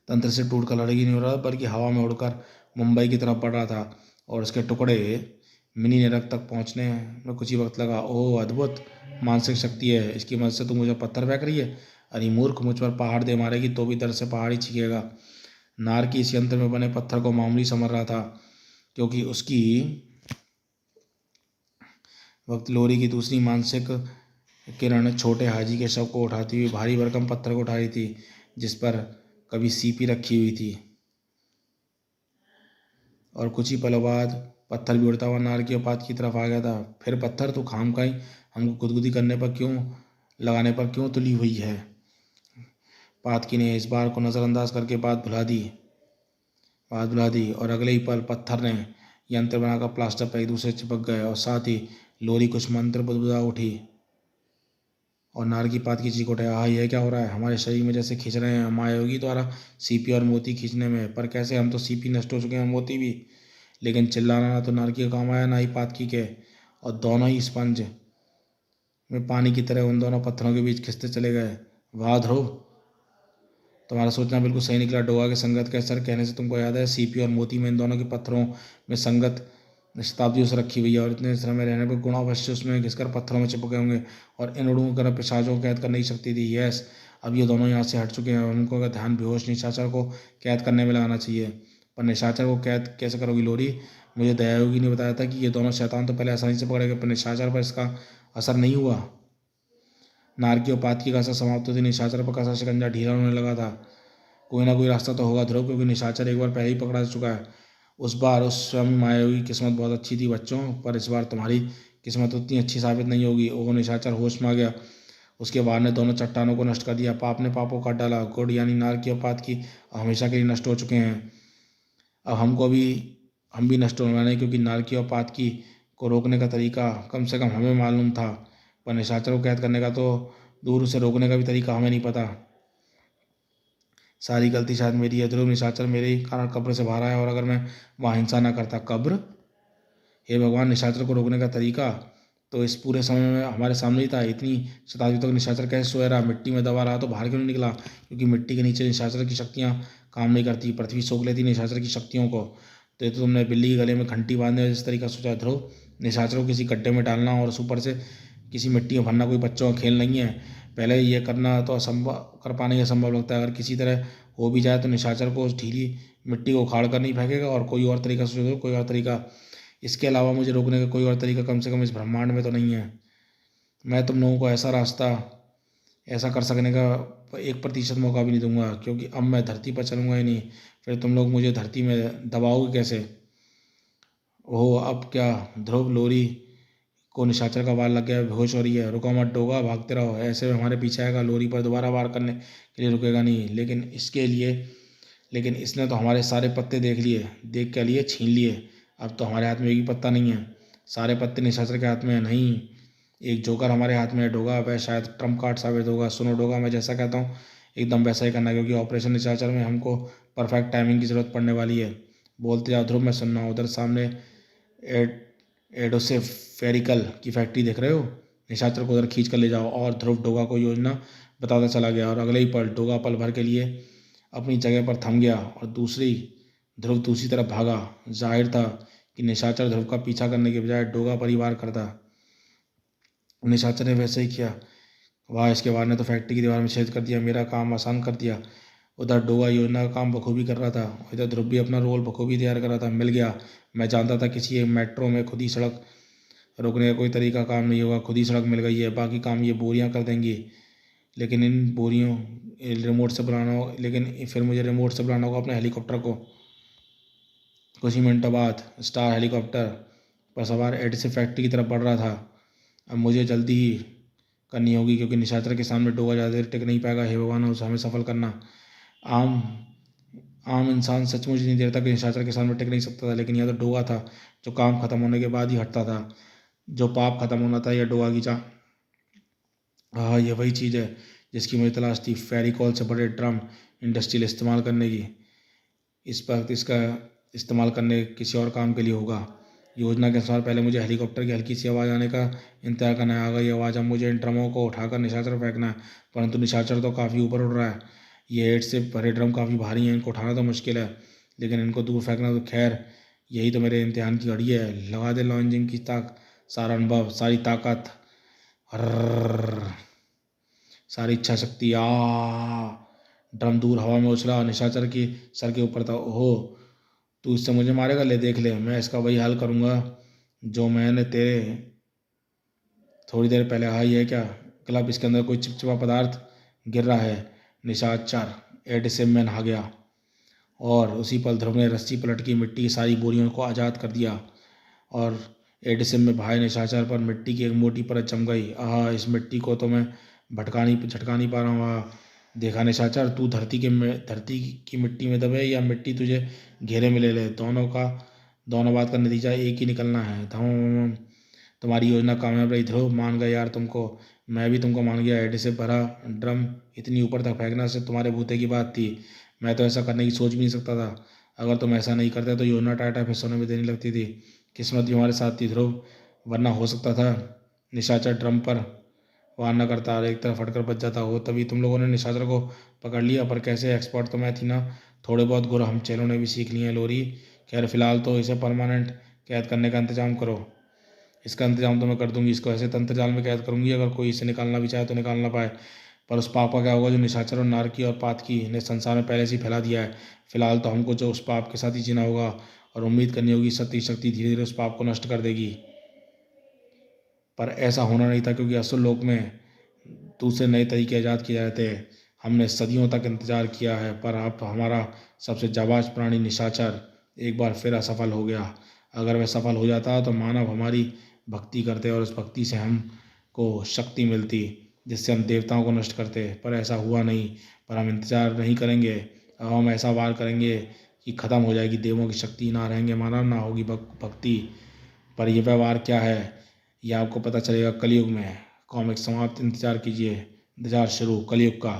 तंत्र से टूटकर लड़की नहीं हो रहा बल्कि हवा में उड़कर मुंबई की तरफ बढ़ रहा था और उसके टुकड़े मिनी नरक तक पहुंचने में कुछ ही वक्त लगा। ओह अद्भुत मानसिक शक्ति है, इसकी मदद से तू मुझे पत्थर फेंक रही है। अरे मूर्ख, मुझ पर पहाड़ दे मारेगी तो भी दर्द से पहाड़ ही चीखेगा। नार की इस यंत्र में बने पत्थर को मामूली समझ रहा था, क्योंकि उसकी वक्त लोरी की दूसरी मानसिक किरण छोटे हाजी के शव को उठाती हुई भारी भरकम पत्थर को उठा रही थी, जिस पर कभी सीपी रखी हुई थी। और कुछ ही पलों बाद पत्थर भी उड़ता हुआ नार की औपात की तरफ आ गया था। फिर पत्थर, तो खामखाई हमको गुदगुदी करने पर क्यों लगाने पर क्यों तुली हुई है? पातकी ने इस बार को नज़रअंदाज करके बात भुला दी और अगले ही पल पत्थर ने यंत्र बनाकर प्लास्टर पर एक दूसरे से चिपक गए और साथ ही लोरी कुछ मंत्र बुदबुदा उठी और नार की पात की चीख उठे। हाँ, यह क्या हो रहा है? हमारे शरीर में जैसे खींच रहे हैं मायायोगी द्वारा सीपी और मोती खींचने में। पर कैसे? हम तो सीपी नष्ट हो चुके हैं, मोती भी। लेकिन चिल्लाना ना तो नारकी का काम आया ना ही पातकी के, और दोनों ही स्पंज में पानी की तरह उन दोनों पत्थरों के बीच खिंचते चले गए। वाह ध्रुव, तुम्हारा सोचना बिल्कुल सही निकला। डोगा के संगत के असर कहने से तुमको याद है, सीपी और मोती में इन दोनों के पत्थरों में संगत शताब्दियों से रखी हुई है और इतने समय रहने पर गुण अवश्य उसमें घिसकर पत्थरों में चिपके होंगे और इन उड़ूंग कर पिशाचों को कैद करने की शक्ति दी। यस, अब ये दोनों यहाँ से हट चुके हैं और उनको अगर ध्यान बेहोश निशाचर को कैद करने में लगाना चाहिए। पर निशाचर को कैद कैसे करोगी लोरी? मुझे दयायोगी ने बताया था कि ये दोनों शैतान तो पहले आसानी से पकड़े गए, पर निशाचर पर इसका असर नहीं हुआ। नार की औपात की कसर समाप्त होती निशाचर पर कसा शिकंजा ढीला होने लगा था। कोई ना कोई रास्ता तो होगा ध्रुव, क्योंकि निशाचर एक बार पहले ही पकड़ा चुका है। उस बार उस स्वामी मायावी की किस्मत बहुत अच्छी थी बच्चों, पर इस बार तुम्हारी किस्मत उतनी अच्छी साबित नहीं होगी। ओह, निशाचर होश में आ गया। उसके वार ने दोनों चट्टानों को नष्ट कर दिया। पाप ने पापों काट डाला। गुड यानी नार की औपात की हमेशा के लिए नष्ट हो चुके हैं। अब हम भी नष्ट होने वाले हैं, क्योंकि नार की औपात की को रोकने का तरीका कम से कम हमें मालूम था, पर निशाचर को कैद करने का तो दूर, उसे रोकने का भी तरीका हमें नहीं पता। सारी गलती शायद मेरी है ध्रुव। निशाचर मेरे ही कारण कब्र से बाहर आया, और अगर मैं वहाँ हिंसा ना करता। कब्र? हे भगवान, निशाचर को रोकने का तरीका तो इस पूरे समय में हमारे सामने ही था। इतनी शताब्दी तक निशाचर कैसे सोया रहा, मिट्टी में दबा रहा तो बाहर क्यों नहीं निकला? क्योंकि मिट्टी के नीचे निशाचर की शक्तियाँ काम नहीं करती, पृथ्वी सोख लेती निशाचर की शक्तियों को। तो ये तो तुमने बिल्ली के गले में घंटी बांधने जिस तरीका सोचा ध्रुव। निशाचर को किसी गड्ढे में डालना और उस ऊपर से किसी मिट्टी में भरना कोई बच्चों का खेल नहीं है। पहले ये करना तो असंभव, कर पाना ही असंभव लगता है। अगर किसी तरह हो भी जाए तो निशाचर को उस ढीली मिट्टी को उखाड़ कर नहीं फेंकेगा, और कोई और तरीका सोचो दो, कोई और तरीका। इसके अलावा मुझे रोकने का कोई और तरीका कम से कम इस ब्रह्मांड में तो नहीं है। मैं तुम लोगों को ऐसा कर सकने का 1% मौका भी नहीं दूंगा, क्योंकि अब मैं धरती पर चलूंगा ही नहीं। फिर तुम लोग मुझे धरती में दबाओगे कैसे? ओह, अब क्या? ध्रुव, लोरी को निशाचर का वार लग गया, बेहोश हो रही है। रुको मत डोगा, भागते रहो। ऐसे में हमारे पीछे आएगा, लोरी पर दोबारा वार करने के लिए रुकेगा नहीं। लेकिन इसने तो हमारे सारे पत्ते देख के लिए छीन लिए। अब तो हमारे हाथ में एक भी पत्ता नहीं है। सारे पत्ते निशाचर के हाथ में है। नहीं, एक जोकर हमारे हाथ में है डोगा, वह शायद ट्रम्प कार्ड साबित होगा। सुनो डोगा, मैं जैसा कहता हूँ एकदम वैसा ही करना, क्योंकि ऑपरेशन निशाचर में हमको परफेक्ट टाइमिंग की ज़रूरत पड़ने वाली है। बोलते जाओ ध्रुव, मैं सुन रहा हूँ। उधर सामने एडोसेफेरिकल की फैक्ट्री देख रहे हो? निशाचर को उधर खींच कर ले जाओ। और ध्रुव डोगा को योजना बताता चला गया, और अगले ही पल डोगा पल भर के लिए अपनी जगह पर थम गया और ध्रुव दूसरी तरफ भागा। जाहिर था कि निशाचर ध्रुव का पीछा करने के बजाय डोगा परिवार करता। निशाचर ने वैसे ही किया। वाह, इसके वार ने तो फैक्ट्री की दीवार में छेद कर दिया, मेरा काम आसान कर दिया। उधर डोगा योजना का काम बखूबी कर रहा था, इधर ध्रुव भी अपना रोल बखूबी तैयार कर रहा था। मिल गया। मैं जानता था किसी एक मेट्रो में खुद ही सड़क रोकने का कोई तरीका काम नहीं होगा। खुद ही सड़क मिल गई है, बाकी काम ये बोरियां कर देंगी। लेकिन इन बोरियों रिमोट से बुलाना होगा, लेकिन फिर मुझे रिमोट से बुलाना होगा अपने हेलीकॉप्टर को। कुछ ही मिनटों बाद स्टार हेलीकॉप्टर पर सवार एडिसन फैक्ट्री की तरफ बढ़ रहा था। अब मुझे जल्दी ही करनी होगी, क्योंकि निशाचर के सामने डोगा ज़्यादा देर टिक नहीं पाएगा। हे भगवान, उसे हमें सफल करना। आम आम इंसान सचमुच इतनी देर तक निशाचर के सामने टिक नहीं सकता था, लेकिन यह तो डोगा था जो काम खत्म होने के बाद ही हटता था। जो पाप खत्म होना था, यह डोगा की चाह। हाँ, यह वही चीज़ है जिसकी मुझे तलाश थी। फेरिकॉल से बड़े ड्रम इंडस्ट्रियल इस्तेमाल करने की। इस वक्त इस्तेमाल करने किसी और काम के लिए होगा। योजना के अनुसार पहले मुझे हेलीकॉप्टर की हल्की सी आवाज़ आने का इंतजार करना है। आ गई आवाज़, अब मुझे इन ड्रमों को उठाकर निशाचर फेंकना है। परंतु निशाचर तो काफ़ी ऊपर उड़ रहा है। ये हेड से भरे ड्रम काफ़ी भारी हैं, इनको उठाना तो मुश्किल है, लेकिन इनको दूर फेंकना तो खैर यही तो मेरे इम्तिहान की घड़ी है। लगा दे लॉन्चिंग की सारा अनुभव, सारी ताकत, हर्र, सारी इच्छा शक्ति। ड्रम दूर हवा में उछला, निशाचर की सर के ऊपर था। ओहो, तू इससे मुझे मारेगा? ले देख ले, मैं इसका वही हाल करूँगा जो मैंने तेरे थोड़ी देर पहले। हाँ, ये क्या क्लब? इसके अंदर कोई चिपचिपा पदार्थ गिर रहा है। निशाचर एडिसिम में नहा गया और उसी पल ध्रुव ने रस्सी पलट की मिट्टी की सारी बोरियों को आज़ाद कर दिया और एडिसिम में भाई निशाचर पर मिट्टी की एक मोटी परत जम गई। इस मिट्टी को तो मैं झटका नहीं पा रहा हूँ। देखा निशाचर, तू धरती की मिट्टी में दबे या मिट्टी तुझे घेरे में ले ले, दोनों बात का नतीजा एक ही निकलना है। तुम्हारी योजना कामयाब रही ध्रुव, मान गया यार तुमको, मैं भी तुमको मान गया। एडिस से भरा ड्रम इतनी ऊपर तक फेंकना से तुम्हारे भूते की बात थी। मैं तो ऐसा करने की सोच भी नहीं सकता था। अगर तुम ऐसा नहीं करते तो योजना टाटा फिसलने में देनी लगती थी। किस्मत भी हमारे साथ थी ध्रुव, वरना हो सकता था निशाचर ड्रम पर वार न करता और एक तरफ हटकर बच जाता हो। तभी तुम लोगों ने निशाचर को पकड़ लिया, पर कैसे? एक्सपर्ट तो मैं थी ना। थोड़े बहुत गुर हम चेलों ने भी सीख लिए हैं लोरी। खैर फिलहाल तो इसे परमानेंट कैद करने का इंतजाम करो। इसका इंतजाम तो मैं कर दूंगी। इसको ऐसे तंत्र जाल में कैद करूंगी अगर कोई इसे निकालना भी चाहे तो निकाल ना पाए। पर उस पाप का क्या होगा जो निशाचर और नारकी और पातकी ने संसार में पहले से ही फैला दिया है। फिलहाल तो हमको जो उस पाप के साथ ही जीना होगा और उम्मीद करनी होगी सत्य शक्ति धीरे धीरे उस पाप को नष्ट कर देगी। पर ऐसा होना नहीं था, क्योंकि असुर लोक में दूसरे नए तरीके ईजाद किए जाते हैं। हमने सदियों तक इंतजार किया है, पर अब हमारा सबसे जाबाज प्राणी निशाचर एक बार फिर असफल हो गया। अगर वह सफल हो जाता तो मानव हमारी भक्ति करते और उस भक्ति से हमको शक्ति मिलती जिससे हम देवताओं को नष्ट करते, पर ऐसा हुआ नहीं। पर हम इंतजार नहीं करेंगे, अब हम ऐसा वार करेंगे कि ख़त्म हो जाएगी देवों की शक्ति, ना रहेंगे मानव, ना होगी भक्ति। पर यह व्यवहार क्या है यह आपको पता चलेगा कलयुग में। कॉमिक समाप्त, इंतजार कीजिए, इंतजार शुरू कलयुग का।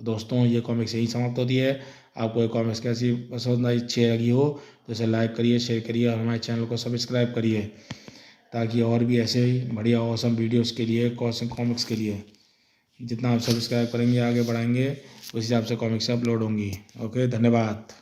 तो दोस्तों, ये कॉमिक्स यही समाप्त होती है। आपको ये कॉमिक्स कैसी पसंद आई, अच्छी लगी हो तो इसे लाइक करिए, शेयर करिए और हमारे चैनल को सब्सक्राइब करिए, ताकि और भी ऐसे ही बढ़िया ऑसम वीडियोस के लिए, कॉमिक्स के लिए जितना आप सब्सक्राइब करेंगे आगे बढ़ाएंगे उस हिसाब से कॉमिक्स अपलोड होंगी। ओके, धन्यवाद।